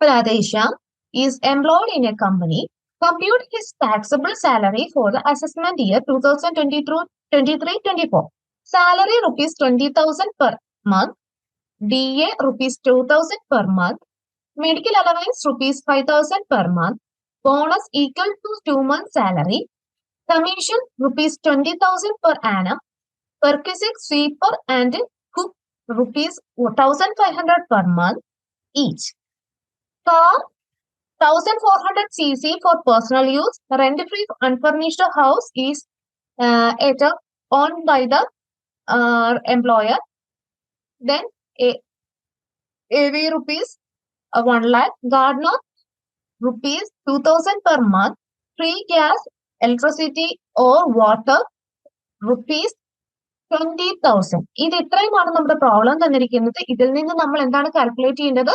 Radhesham is employed in a company. Compute his taxable salary for the assessment year 2023-24. Salary rupees 20,000 per month. DA rupees 2,000 per month. Medical allowance rupees 5,000 per month. Bonus equal to 2 months salary. Commission rupees 20,000 per annum. perquisite, sweeper and cook rupees 1,500 per month each. Car 1,400 cc for personal use. Rent-free unfurnished house is either owned by the employer. Then AV rupees 1 lakh. Gardener rupees 2,000 per month. Free gas, electricity or water rupees 20,000. ഇത് ഇത്രയുമാണ് നമ്മുടെ problem തന്നിരിക്കുന്നത്. ഇതിൽ നിന്ന് നമ്മൾ എന്താണ് calculate ചെയ്യേണ്ടത്?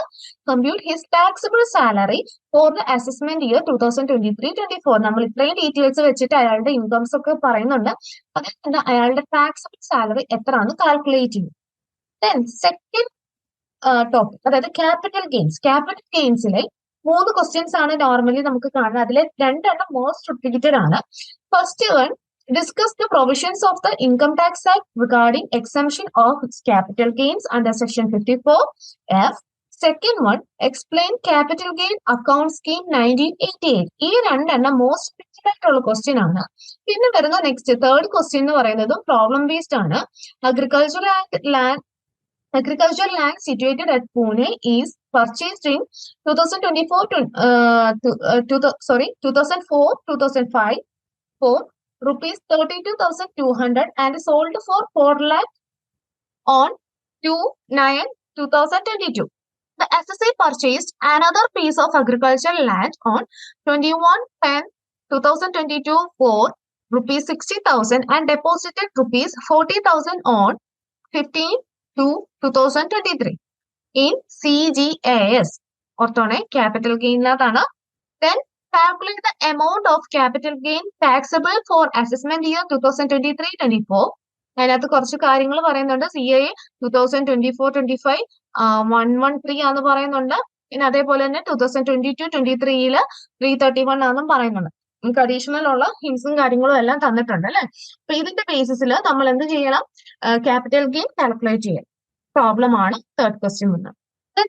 Compute his taxable salary for the assessment year 2023-24. നമ്മൾ ഇത്രയും ഡീറ്റെയിൽസ് വെച്ചിട്ട് അയാളുടെ ഇൻകംസ് ഒക്കെ പറയുന്നുണ്ട്. അതിൽ അയാളുടെ ടാക്സബിൾ സാലറി എത്രയാണ് കാൽക്കുലേറ്റ് ചെയ്യുന്നത്. ദെൻ സെക്കൻഡ് ടോപ്പിക്, അതായത് ക്യാപിറ്റൽ ഗെയിൻസ്. ക്യാപിറ്റൽ ഗെയിൻസിലെ 3 ക്വസ്റ്റ്യൻസ് ആണ് നോർമലി നമുക്ക് കാണുന്നത്. അതിലെ 2 എണ്ണം മോസ്റ്റ് റിപ്പീറ്റഡ് ആണ്. First one, discuss the provisions of the Income Tax Act regarding exemption of capital gains under Section 54F. Second one, explain capital gain account scheme 1988. ഈ 2 എണ്ണം most repeated ആയിട്ടുള്ള question ആണ്. പിന്നെ വരുന്ന നെക്സ്റ്റ് തേർഡ് ക്വസ്റ്റ്യൻ എന്ന് പറയുന്നത് problem based ആണ്. Agricultural land situated at Pune is purchased in 2004-2005 for rupees 32,200 and sold for 4 lakh on 2/9/2022. The assessor purchased another piece of agricultural land on 21/10/2022 for rupees 60,000 and deposited rupees 40,000 on 15/2/2023 in CGAS. Orthone capital gain ladana. Then calculate the amount of capital gain taxable for assessment year 2023-24. അതിനകത്ത് കുറച്ച് കാര്യങ്ങൾ പറയുന്നുണ്ട്. CA 2024-25 113 ആണെന്ന് പറയുന്നുണ്ട്. പിന്നെ അതേപോലെ തന്നെ 2022-23 331 ആണെന്നും പറയുന്നുണ്ട്. നമുക്ക് അഡീഷണൽ ഉള്ള ഹിൻസും കാര്യങ്ങളും എല്ലാം തന്നിട്ടുണ്ട് അല്ലെ. അപ്പൊ ഇതിന്റെ ബേസിസിൽ നമ്മൾ എന്ത് ചെയ്യണം? ക്യാപിറ്റൽ ഗെയിൻ കാൽക്കുലേറ്റ് ചെയ്യണം. പ്രോബ്ലം ആണ് തേർഡ് ക്വസ്റ്റ്യൻ വന്നത്.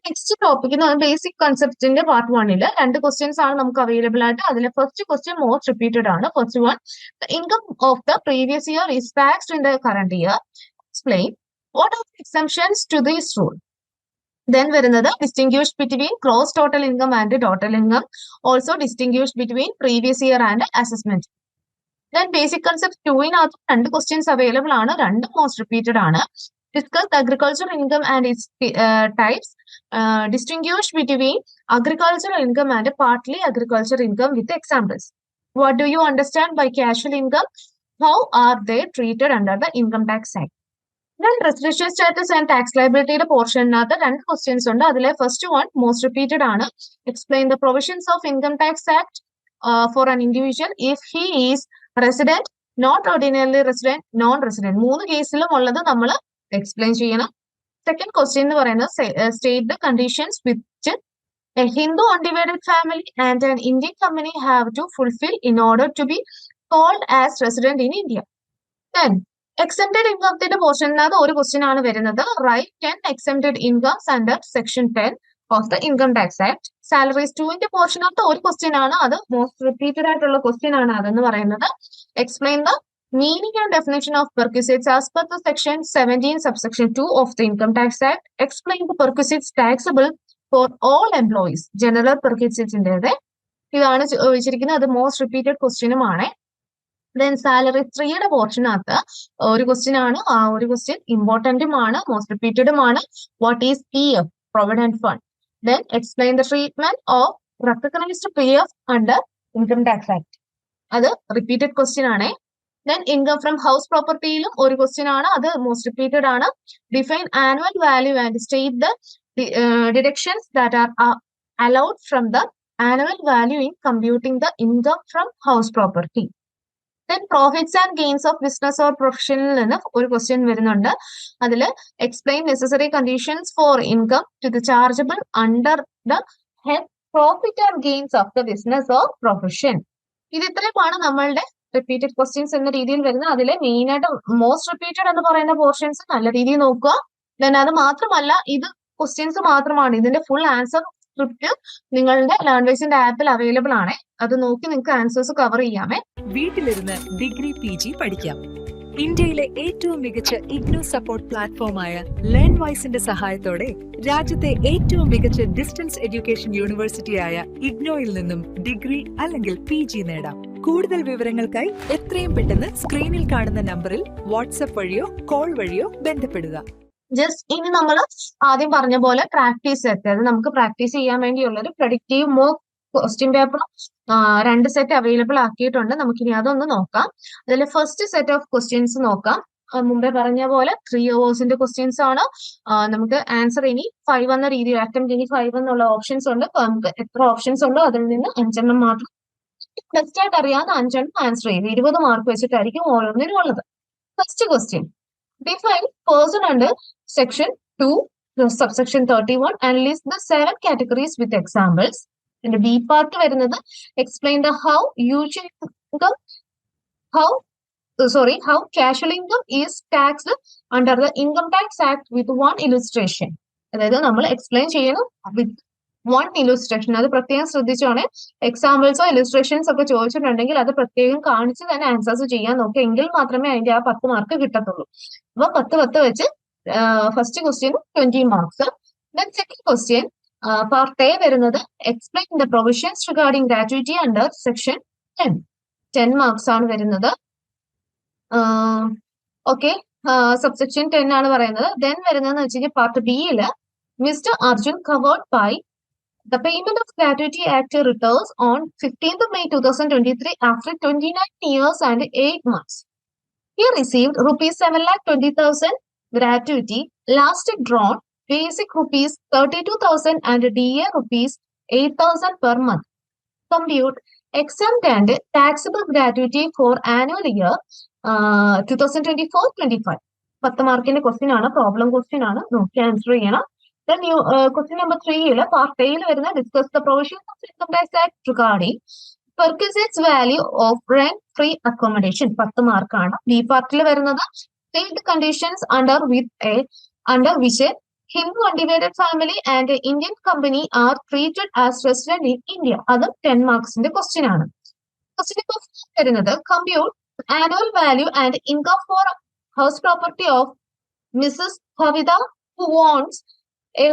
നെക്സ്റ്റ് ടോപ്പിക് ബേസിക് കൺസെപ്റ്റിന്റെ പാർട്ട് 1 2 ക്വസ്റ്റ്യൻസ് ആണ് നമുക്ക് അവൈലബിൾ ആയിട്ട്. അതിലെ ഫസ്റ്റ് ക്വസ്റ്റ്യൻ മോസ്റ്റ് റിപ്പീറ്റഡ് ആണ്. First one, the income of the previous year is taxed in the current year. Explain what are the exemptions to this rule. Then വരുന്നത് distinguish between gross total income and total income. Also distinguish between previous year and assessment. Then basic concept 2-നകത്ത് 2 questions available ആണ്. 2 most repeated ആണ്. Discuss agricultural income and its types. Distinguish between agricultural income and partly agricultural income with examples. What do you understand by casual income? How are they treated under the Income Tax Act? Then residential status and tax liability പോർഷനകത്ത് 2 questions ഉണ്ട്. അതിലെ first one most repeated ആണ്. Explain the provisions of Income Tax Act for an individual if he is resident, not ordinarily resident, non-resident. 3 കേസിലും ഉള്ളത് നമ്മൾ explain ചെയ്യണം. Second question എന്ന് പറയുന്നത് state the conditions which a Hindu undivided family and an Indian company have to fulfil in order to be called as resident in India. Then exempted ഇൻകത്തിന്റെ പോർഷനകത്ത് ഒരു question ആണ് വരുന്നത്. Right 10 exempted incomes under section 10 of the income tax act. Salaries 2ന്റെ പോർഷനകത്ത് ഒരു question ആണ്. അത് മോസ്റ്റ് റിപ്പീറ്റഡ് ആയിട്ടുള്ള ക്വസ്റ്റ്യൻ ആണ്. അതെന്ന് പറയുന്നത് explain the meaning and definition of perquisites as per the section 17 subsection 2 of the Income Tax Act. Explain the perquisites taxable for all employees. General perquisites ഇതാണ് ചോദിച്ചിരിക്കുന്നത്. അത് മോസ്റ്റ് റിപ്പീറ്റഡ് ക്വസ്റ്റ്യനുമാണ്. Then salary 3യുടെ പോർഷനകത്ത് ഒരു ക്വസ്റ്റ്യൻ ആണ്. ആ ഒരു ക്വസ്റ്റ്യൻ ഇമ്പോർട്ടന്റുമാണ്, മോസ്റ്റ് റിപ്പീറ്റഡുമാണ്. What is PF, provident fund. Then explain the treatment of recognised PF under income tax act. അത് റിപ്പീറ്റഡ് ക്വസ്റ്റ്യൻ ആണ്. Then income from house propertyയിലും ഒരു ക്വസ്റ്റ്യൻ ആണ്. അത് മോസ്റ്റ് റിപ്പീറ്റഡ് ആണ്. Define annual value and state the deductions that are allowed from the annual value in computing the income from house property. Then profits and gains of business or professional നിന്ന് ഒരു question വരുന്നുണ്ട്. അതിൽ explain necessary conditions for income to the chargeable under the head profit and gains of the business or profession. ഇത് ഇത്രയുമാണ് നമ്മളുടെ repeated questions എന്ന രീതിയിൽ വരുന്നത്. അതിലെ മെയിൻ ആയിട്ട് മോസ്റ്റ് റിപ്പീറ്റഡ് എന്ന് പറയുന്ന പോർഷൻസ് നല്ല രീതിയിൽ നോക്കുക. ദെൻ അത് മാത്രമല്ല, ഇത് ക്വസ്റ്റ്യൻസ് മാത്രമാണ്. ഇതിന്റെ ഫുൾ ആൻസർ സ്ക്രിപ്റ്റ് നിങ്ങളുടെ ലേൺവൈസിന്റെ ആപ്പിൽ അവൈലബിൾ ആണ്. അത് നോക്കി നിങ്ങൾക്ക് ആൻസേഴ്സ് കവർ ചെയ്യാമേ. വീട്ടിലിരുന്ന് ഡിഗ്രി PG പഠിക്കാം. ഇന്ത്യയിലെ ഏറ്റവും മികച്ച ഇഗ്നോ സപ്പോർട്ട് പ്ലാറ്റ്ഫോമായ ലേൺവൈസിന്റെ സഹായത്തോടെ രാജ്യത്തെ ഏറ്റവും മികച്ച ഡിസ്റ്റൻസ് എഡ്യൂക്കേഷൻ യൂണിവേഴ്സിറ്റിയായ ഇഗ്നോയിൽ നിന്നും ഡിഗ്രി അല്ലെങ്കിൽ PG നേടാം. കൂടുതൽ വിവരങ്ങൾക്കായി എത്രയും പെട്ടെന്ന് സ്ക്രീനിൽ കാണുന്ന നമ്പറിൽ വാട്സ്ആപ്പ് വഴിയോ കോൾ വഴിയോ ബന്ധപ്പെടുക. ജസ്റ്റ് ഇനി നമ്മൾ ആദ്യം പറഞ്ഞ പോലെ പ്രാക്ടീസ് സെറ്റ്, അത് നമുക്ക് പ്രാക്ടീസ് ചെയ്യാൻ വേണ്ടിയുള്ള ഒരു predictive mock question paper 2 set available ആക്കിയിട്ടുണ്ട്. നമുക്കിനി അതൊന്ന് നോക്കാം. അതിൽ ഫസ്റ്റ് സെറ്റ് ഓഫ് ക്വസ്റ്റ്യൻസ് നോക്കാം. മുമ്പേ പറഞ്ഞ പോലെ 3 hours ക്വസ്റ്റ്യൻസ് ആണ്. നമുക്ക് ആൻസർ ഇനി 5 എന്ന രീതിയിൽ, അറ്റംപ്റ്റ് ഇനി 5 എന്നുള്ള ഓപ്ഷൻസ് ഉണ്ട്. നമുക്ക് എത്ര ഓപ്ഷൻസ് ഉണ്ടോ അതിൽ നിന്ന് 5 മാത്രം ബെസ്റ്റ് ആയിട്ട് അറിയാവുന്ന 5 ആൻസർ ചെയ്ത് 20 മാർക്ക് വെച്ചിട്ടായിരിക്കും ഓരോന്നിനും ഉള്ളത്. First question, define person under section 2 subsection 31 and list the 7 categories with examples. And B part വരുന്നത് explain the how casual income is taxed under the Income Tax Act with one illustration. അതായത് നമ്മൾ explain ചെയ്യണം വിത്ത് 1 illustration. അത് പ്രത്യേകം ശ്രദ്ധിച്ചോണേ. എക്സാമ്പിൾസോ illustrations ഒക്കെ ചോദിച്ചിട്ടുണ്ടെങ്കിൽ അത് പ്രത്യേകം കാണിച്ച് തന്നെ ആൻസേഴ്സ് ചെയ്യാൻ നോക്കുക. എങ്കിൽ മാത്രമേ അതിന്റെ ആ 10 മാർക്ക് കിട്ടത്തുള്ളൂ. അപ്പൊ 10 വെച്ച് first question 20 marks. Then second question part A വരുന്നത് explain the provisions regarding gratuity under section 10 marks ആണ് വരുന്നത്. ഓക്കെ, സബ്സെക്ഷൻ 10 ആണ് പറയുന്നത്. ദെൻ വരുന്നതെന്ന് വെച്ച് കഴിഞ്ഞാൽ പാർട്ട് ബിയില് mister Arjun covered by the payment of gratuity act returns on 15th May 2023 after 29 years and 8 months. He received rupees 7,20,000 gratuity, last drawn basic rupees 32,000 and DA rupees 8,000 per month. Compute exempt and taxable gratuity for annual year 2024-25. 10 മാർക്കിന്റെ question ആണ്, problem question ആണ്, നോക്കി answer ചെയ്യണം. Then question number 3 part A വരുന്ന discuss the provisions of Income Tax Act regarding perquisites value of rent free accommodation. 10 മാർക്കാണ്. B പാർട്ടിൽ വരുന്നത് state the conditions under which a Hindu undivided family and an Indian company are treated as resident in India. അത് 10 മാർക്സിന്റെ question ആണ്. Question number 4 വരുന്നത് compute annual value and income for house property of Mrs. Bhavida who owns a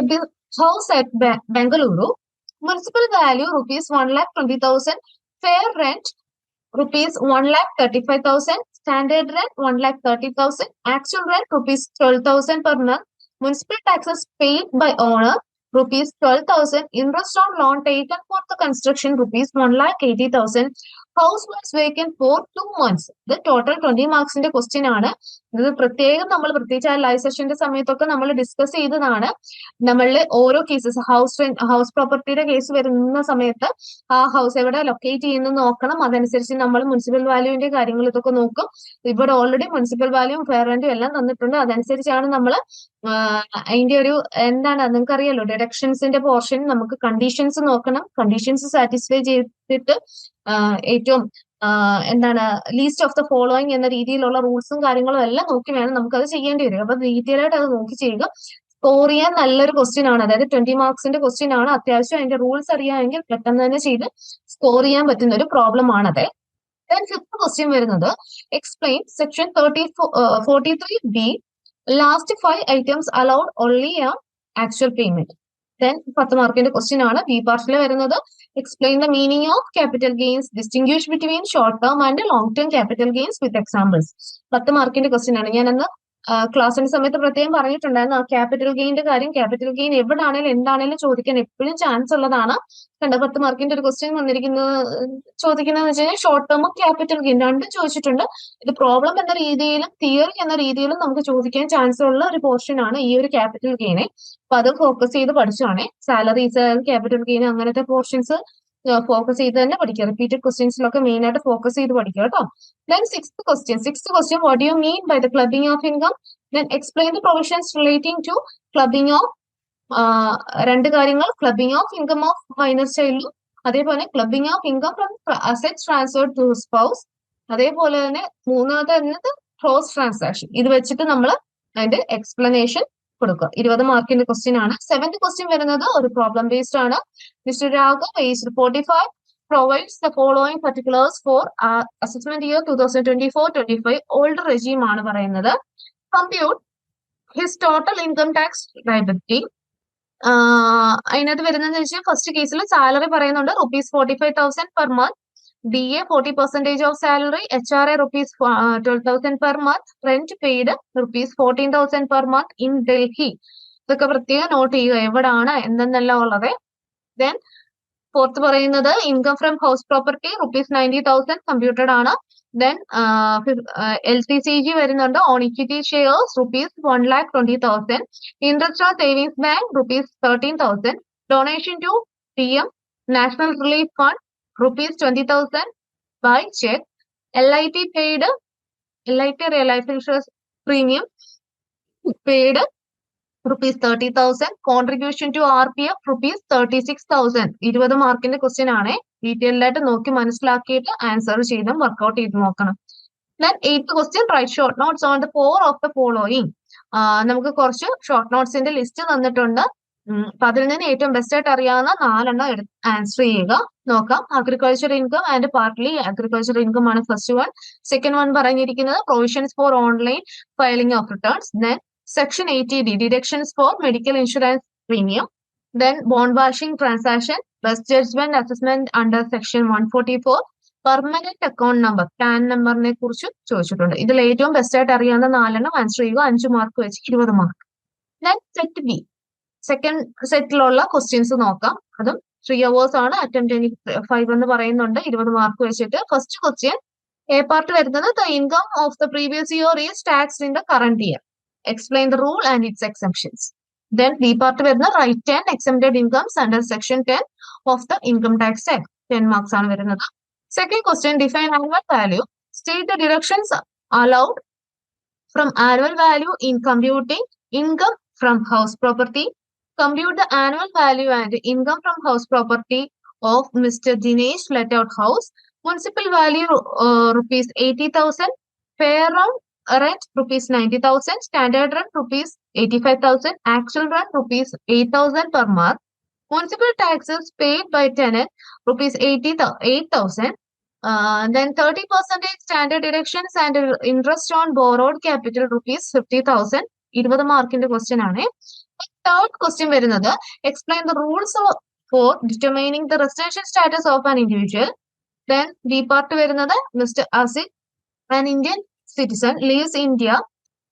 house at Bengaluru. Municipal value rupees 1,20,000, fair rent rupees 1,35,000, standard rent 1,30,000, actual rent rupees 12,000 per month, municipal taxes paid by owner rupees 12,000, interest on loan taken for the construction rupees 1,80,000, house was vacant for 2 months. ഇത് total 20 മാർക്സിന്റെ question ആണ്. ഇത് പ്രത്യേകം നമ്മൾ പ്രത്യേകിച്ച് ആ live സെഷന്റെ സമയത്തൊക്കെ നമ്മൾ discuss ചെയ്തതാണ്. നമ്മളിൽ ഓരോ കേസസ് ഹൗസ് പ്രോപ്പർട്ടിയുടെ കേസ് വരുന്ന സമയത്ത് ആ ഹൗസ് എവിടെ ലൊക്കേറ്റ് ചെയ്യുന്നു നോക്കണം. അതനുസരിച്ച് നമ്മൾ മുനിസിപ്പൽ വാല്യൂവിന്റെ കാര്യങ്ങൾ ഇതൊക്കെ നോക്കും. ഇവിടെ ഓൾറെഡി മുനിസിപ്പൽ വാല്യൂവും ഫെയർ റെന്റും എല്ലാം തന്നിട്ടുണ്ട്. അതനുസരിച്ചാണ് നമ്മൾ അതിന്റെ ഒരു എന്താണ് നിങ്ങൾക്ക് അറിയാലോ ഡിഡക്ഷൻസിന്റെ പോർഷൻ നമുക്ക് കണ്ടീഷൻസ് നോക്കണം. കണ്ടീഷൻസ് സാറ്റിസ്ഫൈ ചെയ്തിട്ട് ഏറ്റവും എന്താണ് ലീസ്റ്റ് ഓഫ് ദ ഫോളോയിങ് എന്ന രീതിയിലുള്ള റൂൾസും കാര്യങ്ങളും എല്ലാം നോക്കി വേണം നമുക്കത് ചെയ്യേണ്ടി വരും. അപ്പൊ ഡീറ്റെയിൽ ആയിട്ട് അത് നോക്കി ചെയ്യുക. സ്കോർ ചെയ്യാൻ നല്ലൊരു ക്വസ്റ്റ്യൻ ആണ്. അതായത് 20 മാർക്സിന്റെ ക്വസ്റ്റ്യൻ ആണ്. അത്യാവശ്യം അതിന്റെ റൂൾസ് അറിയാമെങ്കിൽ പെട്ടെന്ന് തന്നെ ചെയ്ത് സ്കോർ ചെയ്യാൻ പറ്റുന്ന ഒരു പ്രോബ്ലം ആണത്. ദെൻ ഫിഫ്ത്ത് ക്വസ്റ്റ്യൻ വരുന്നത് explain section 43B last 5 items allowed only on actual payment. Then 10 മാർക്കിന്റെ ക്വസ്റ്റ്യൻ ആണ്. ബി പാർട്ടിൽ വരുന്നത് explain the meaning of capital gains, distinguish between short term and long term capital gains with examples. 10 മാർക്കിന്റെ question ആണ്. ഞാനന്ന് ക്ലാസ്സിന്റെ സമയത്ത് പ്രത്യേകം പറഞ്ഞിട്ടുണ്ടായിരുന്നു ആ ക്യാപിറ്റൽ ഗെയിന്റെ കാര്യം. ക്യാപിറ്റൽ ഗെയിൻ എവിടാണേലും എന്താണേലും ചോദിക്കാൻ എപ്പോഴും ചാൻസ് ഉള്ളതാണ്. 10 മാർക്കിന്റെ ഒരു ക്വസ്റ്റ്യൻ ചോദിക്കുന്നതെന്ന് വെച്ച് കഴിഞ്ഞാൽ ഷോർട്ട് ടേമും ക്യാപിറ്റൽ ഗെയിൻ രണ്ടും ചോദിച്ചിട്ടുണ്ട്. ഇത് പ്രോബ്ലം എന്ന രീതിയിലും തിയറി എന്ന രീതിയിലും നമുക്ക് ചോദിക്കാൻ ചാൻസ് ഉള്ള ഒരു പോർഷൻ ആണ് ഈ ഒരു ക്യാപിറ്റൽ ഗെയിനെ. അപ്പൊ അത് ഫോക്കസ് ചെയ്ത് പഠിച്ചാണേ. സാലറീസ്, ക്യാപിറ്റൽ ഗെയിൻ അങ്ങനത്തെ പോർഷൻസ് ഫോക്കസ് ചെയ്ത് തന്നെ പഠിക്കുക. റിപ്പീറ്റഡ് ക്വസ്റ്റ്യൻസിലൊക്കെ മെയിൻ ആയിട്ട് ഫോക്കസ് ചെയ്ത് പഠിക്കുക കേട്ടോ. Then sixth question, what do you mean by the clubbing of income? Then explain the provisions relating to clubbing of രണ്ട് കാര്യങ്ങൾ, clubbing of income of minor child, അതേപോലെ clubbing of income from assets transferred to spouse, അതേപോലെ തന്നെ മൂന്നാമത്തെ എന്നത് cross transaction. ഇത് വെച്ചിട്ട് നമ്മൾ അതിന്റെ എക്സ്പ്ലനേഷൻ കൊടുക്കുക. 20 മാർക്കിന്റെ ക്വസ്റ്റ്യൻ ആണ്. 7th ക്വസ്റ്റ്യൻ വരുന്നത് ഒരു പ്രോബ്ലം ബേസ്ഡ് ആണ്. Mister Raghav aged 45 provides the following particulars for assessment year 2024-25 old regime ആണ് പറയുന്നത്. Compute his total income tax liability. അതിനകത്ത് വരുന്നതെന്ന് വെച്ചാൽ ഫസ്റ്റ് കേസിൽ സാലറി പറയുന്നുണ്ട് ₹45,000 per month, DA 40% of salary, HRA ₹12,000 per month, rent paid ₹14,000 per month in Delhi. ഇതൊക്കെ പ്രത്യേകം not ചെയ്യുക എവിടാണ് എന്തെന്നെല്ലാം ഉള്ളത്. ദെൻ ഫോർത്ത് പറയുന്നത് income from house property ₹90,000 computed ആണ്. ദെൻ LTCG വരുന്നുണ്ട് on equity shares ₹1,20,000, interest on savings bank ₹13,000, donation to PM national relief fund ₹20,000 by check, LIT paid, LIT life insurance premium paid ₹30,000, contribution to RPF ₹36,000. 20 മാർക്കിന്റെ question ആണ്. Detailed ആയിട്ട് നോക്കി മനസ്സിലാക്കിയിട്ട് answer ചെയ്തും workout ചെയ്ത് നോക്കണം. Then 8th question write short notes on the 4 of the following. നമുക്ക് കുറച്ച് ഷോർട്ട് നോട്ട്സിന്റെ ലിസ്റ്റ് തന്നിട്ടുണ്ട്. അപ്പൊ അതിൽ നിന്ന് ഏറ്റവും ബെസ്റ്റ് ആയിട്ട് അറിയാവുന്ന 4 ആൻസർ ചെയ്യുക. നോക്കാം. Agriculture income and partly agriculture income ആണ് ഫസ്റ്റ് വൺ. സെക്കൻഡ് വൺ പറഞ്ഞിരിക്കുന്നത് provisions for online filing of returns. Then Section 80D, deductions for medical insurance premium. Then bond washing transaction, best judgment assessment under Section 144, permanent account number, PAN നമ്പറിനെ കുറിച്ച് ചോദിച്ചിട്ടുണ്ട്. ഇതിൽ ഏറ്റവും best ആയിട്ട് അറിയാവുന്ന 4 answer ചെയ്യുക. 5 mark വെച്ച് 20 mark. Then set B, second സെറ്റിലുള്ള ക്വസ്റ്റ്യൻസ് നോക്കാം. അതും 3 hours ആണ്. അറ്റംപ്റ്റ് 5 എന്ന് പറയുന്നുണ്ട്. 20 മാർക്ക് വെച്ചിട്ട്. ഫസ്റ്റ് ക്വസ്റ്റ്യൻ എ പാർട്ട് വരുന്നത് the income of the previous year is taxed in the current year. Explain the rule and its exemptions. Then B part വരുന്ന write 10 exempted incomes under section 10 of the income tax act. 10 marks ആണ് വരുന്നത്. Second question, define annual value. State the deductions allowed from annual value in computing income from house property. Compute the annual value and income from house property of Mr. Dinesh let out house. Municipal value ₹80,000. Fair round rent ₹90,000, standard rent ₹85,000, actual rent ₹8,000 per month, municipal taxes paid by tenant ₹8,000, then 30% standard deductions and interest on borrowed capital ₹50,000. 20 മാർക്കിന്റെ question ആണ്. Third question വരുന്നത് explain the rules for determining the residential status of an individual. Then B part വരുന്നത് Mr. Asif, an Indian citizen, leaves India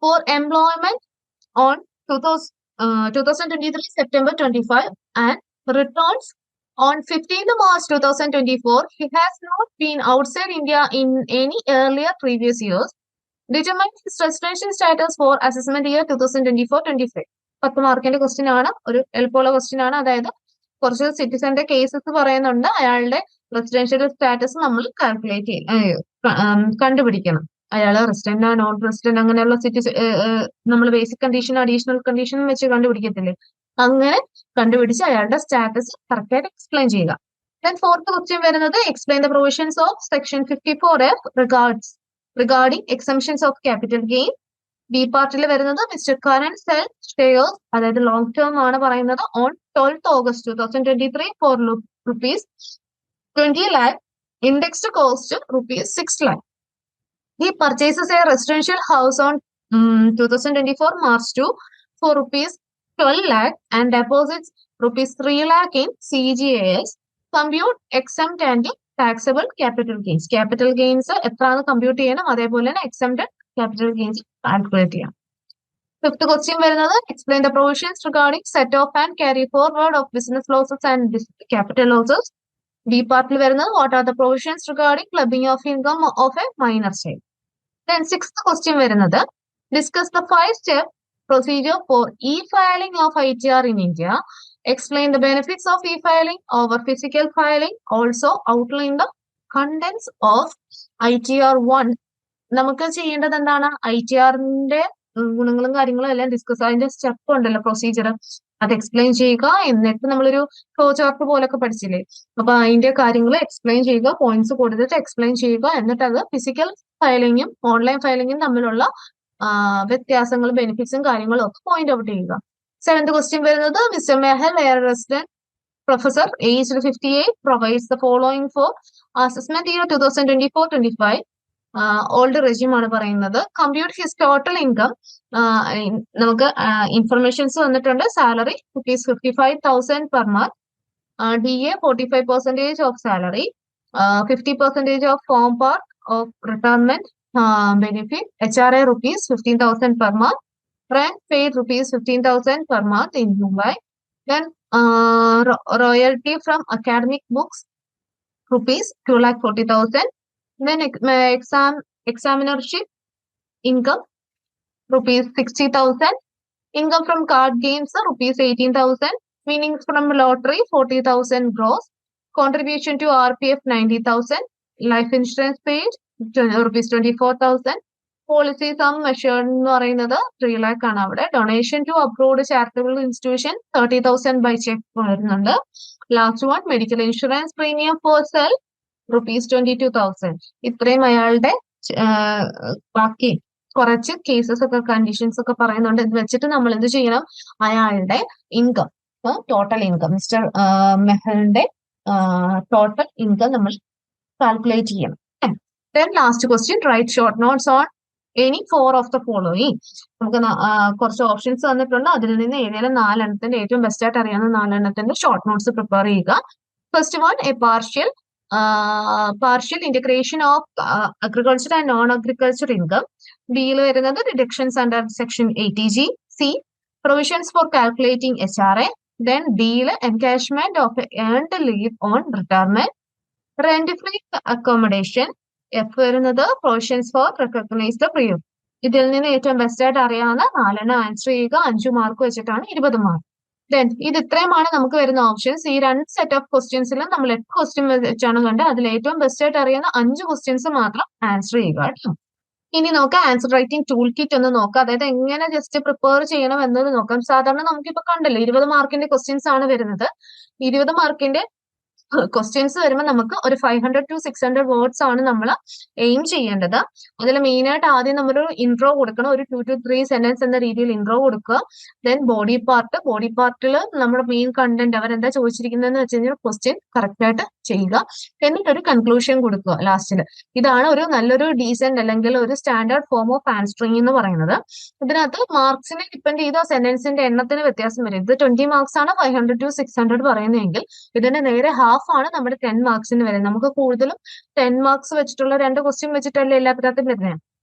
for employment on 2023 September 25 and returns on 15th March 2024. He has not been outside India in any earlier previous years. Determine his residential status for assessment year 2024-25. 10 മാർക്കിന്റെ question ആണ്. ഒരു എളുപ്പമുള്ള question ആണ്. അതായത് കുറച്ച് സിറ്റിസന്റെ cases പറയുന്നുണ്ട്. അയാളുടെ residential status നമ്മൾ കാൽക്കുലേറ്റ് കണ്ടുപിടിക്കണം. അയാള് റെസിഡന്റ് നോൺ റെസിഡന്റ് അങ്ങനെയുള്ള നമ്മൾ ബേസിക് കണ്ടീഷൻ അഡീഷണൽ കണ്ടീഷൻ വെച്ച് കണ്ടുപിടിക്കത്തില്ലേ, അങ്ങനെ കണ്ടുപിടിച്ച് അയാളുടെ സ്റ്റാറ്റസ് കറക്റ്റ് ആയിട്ട് എക്സ്പ്ലെയിൻ ചെയ്യുക. ദെൻ ഫോർത്ത് ക്വസ്റ്റ്യൻ വരുന്നത് explain the provisions of section 54F regarding exemptions of capital gain. B പാർട്ടിൽ വരുന്നത് മിസ്റ്റർ കരൺ സെൽ ഷെയർസ്, അതായത് ലോങ് ടേം ആണ് പറയുന്നത്, on 12th August 2023 for ₹20 lakh, indexed cost ₹6 lakh. He purchases a residential house on 2024 March 2 for ₹12 lakh and deposits ₹3 lakh in CGAS. Compute exempt and taxable capital gains. Capital gains എത്രയാണ് compute ചെയ്യണം, അതേപോലെ തന്നെ exempted capital gains calculate ചെയ്യാം. Fifth question വരുന്നത് explain the provisions regarding set of and carry forward of business losses and capital losses. B പാർട്ടിൽ വരുന്നത് what are the provisions regarding clubbing of income of A minor child. Then sixth question വരുന്നത് discuss the 5-step procedure for e-filing of ITR in India. Explain the benefits of e-filing over physical filing. Also outline the contents of ITR 1. നമുക്ക് ചെയ്യേണ്ടത് എന്താണ്, ITRന്റെ ഗുണങ്ങളും കാര്യങ്ങളും എല്ലാം discuss, അതിന്റെ step ഉണ്ടല്ലോ procedure, അത് എക്സ്പ്ലെയിൻ ചെയ്യുക. എന്നിട്ട് നമ്മളൊരു ഫ്ലോ ചാർട്ട് പോലൊക്കെ പഠിച്ചില്ലേ, അപ്പൊ അതിന്റെ കാര്യങ്ങൾ എക്സ്പ്ലെയിൻ ചെയ്യുക, പോയിന്റ്സ് കൊടുത്തിട്ട് എക്സ്പ്ലെയിൻ ചെയ്യുക. എന്നിട്ട് അത് ഫിസിക്കൽ ഫയലിങ്ങും ഓൺലൈൻ ഫയലിങ്ങും തമ്മിലുള്ള വ്യത്യാസങ്ങളും ബെനിഫിറ്റ്സും കാര്യങ്ങളും ഒക്കെ പോയിന്റ് ഔട്ട് ചെയ്യുക. സെവൻത് ക്വസ്റ്റ്യൻ വരുന്നത് mister Mahal air resident Professor, aged 58, provides the following for assessment year 2024-25. Old റെജ്യൂം ആണ് പറയുന്നത്. Compute his total income. നമുക്ക് ഇൻഫർമേഷൻസ് വന്നിട്ടുണ്ട്. Salary ₹55,000 per month. DA 45% of salary. 50% of form part of retirement benefit. HRA ₹15,000 per month. Rent paid ₹15,000 per month in Mumbai. Then royalty from academic books ₹240,000. Then examinership income ₹60,000. Income from card games ₹18,000. Winnings from lottery 40,000 gross. Contribution to RPF 90,000. Life insurance paid ₹24,000. Policy sum assured എന്ന് പറയുന്നത് 3 lakh ആണ് അവിടെ. Donation to approved charitable institution 30,000 by cheque വരുന്നുണ്ട്. Last one medical insurance premium for self ₹22,000. ഇത്രയും അയാളുടെ ബാക്കി കുറച്ച് cases ഒക്കെ കണ്ടീഷൻസ് ഒക്കെ പറയുന്നുണ്ട്. ഇത് വെച്ചിട്ട് നമ്മൾ എന്ത് ചെയ്യണം? അയാളുടെ ഇൻകം, ടോട്ടൽ ഇൻകം, മിസ്റ്റർ മെഹലിന്റെ ടോട്ടൽ ഇൻകം നമ്മൾ കാൽക്കുലേറ്റ് ചെയ്യണം. Then last question, write short notes on any 4 of the following. നമുക്ക് കുറച്ച് ഓപ്ഷൻസ് തന്നിട്ടുണ്ട്. അതിൽ നിന്ന് ഏതെങ്കിലും 4 ഏറ്റവും ബെസ്റ്റ് ആയിട്ട് അറിയാവുന്ന 4 ഷോർട്ട് നോട്ട്സ് പ്രിപ്പയർ ചെയ്യുക. First one, a partial integration of agriculture and non-agriculture income. ബിയിൽ വരുന്നത് deductions under section 80G. C, provisions for calculating HRA. Then ഡിയിൽ encashment of earned leave on retirement. Rent free accommodation. F വരുന്നത് provisions for recognise the പ്രിയം. ഇതിൽ നിന്ന് ഏറ്റവും best ആയിട്ട് അറിയാവുന്ന 4 ആൻസർ ചെയ്യുക. 5 മാർക്ക് വെച്ചിട്ടാണ് 20 മാർക്ക്. ദെൻ ഇത് ഇത്രയുമാണ് നമുക്ക് വരുന്ന ഓപ്ഷൻസ്. ഈ 2 സെറ്റ് ഓഫ് ക്വസ്റ്റ്യൻസിലും നമ്മൾ 8 ക്വസ്റ്റ്യൻ വെച്ചാണ് കണ്ടത്. അതിൽ ഏറ്റവും ബെസ്റ്റ് ആയിട്ട് അറിയുന്ന 5 ക്വസ്റ്റ്യൻസ് മാത്രം ആൻസർ ചെയ്യുക കേട്ടോ. ഇനി നോക്കാം ആൻസർ റൈറ്റിംഗ് ടൂൾ കിറ്റ് ഒന്ന് നോക്കാം. അതായത് എങ്ങനെ ജസ്റ്റ് പ്രിപ്പയർ ചെയ്യണം എന്നത് നോക്കാം. സാധാരണ നമുക്കിപ്പോ കണ്ടല്ലോ 20 മാർക്കിന്റെ ക്വസ്റ്റ്യൻസ് ആണ് വരുന്നത്. 20 മാർക്കിന്റെ ക്വസ്റ്റ്യൻസ് വരുമ്പോൾ നമുക്ക് ഒരു 500 to 600 വേർഡ്സ് ആണ് നമ്മൾ എയിം ചെയ്യേണ്ടത്. അതിൽ മെയിൻ ആയിട്ട് ആദ്യം നമ്മളൊരു ഇൻട്രോ കൊടുക്കണം. ഒരു 2 to 3 സെന്റൻസ് എന്ന രീതിയിൽ ഇൻട്രോ കൊടുക്കുക. ദെൻ ബോഡി പാർട്ടിൽ നമ്മുടെ മെയിൻ കണ്ടന്റ് അവരെന്താ ചോദിച്ചിരിക്കുന്നതെന്ന് വെച്ച് കഴിഞ്ഞാൽ ക്വസ്റ്റ്യൻ കറക്റ്റ് ആയിട്ട് ചെയ്യുക. എന്നിട്ടൊരു കൺക്ലൂഷൻ കൊടുക്കുക ലാസ്റ്റിൽ. ഇതാണ് ഒരു നല്ലൊരു ഡീസെന്റ് അല്ലെങ്കിൽ ഒരു സ്റ്റാൻഡേർഡ് ഫോം ഓഫ് ആൻസറിംഗ് എന്ന് പറയുന്നത്. ഇതിനകത്ത് മാർക്സിനെ ഡിപ്പെൻഡ് ചെയ്ത സെന്റൻസിന്റെ എണ്ണത്തിന് വ്യത്യാസം വരും. ഇത് 20 മാർക്സ് ആണ് 500 to 600 പറയുന്നതെങ്കിൽ ഇതിന്റെ നേരെ ഹാഫ് ആണ് നമ്മുടെ 10 മാർക്സിന് വരുന്നത്. നമുക്ക് കൂടുതലും 10 മാർക്സ് വെച്ചിട്ടുള്ള 2 ക്വസ്റ്റ്യൻ വെച്ചിട്ടല്ലേ എല്ലാത്തിനകത്തും വരുന്നത്.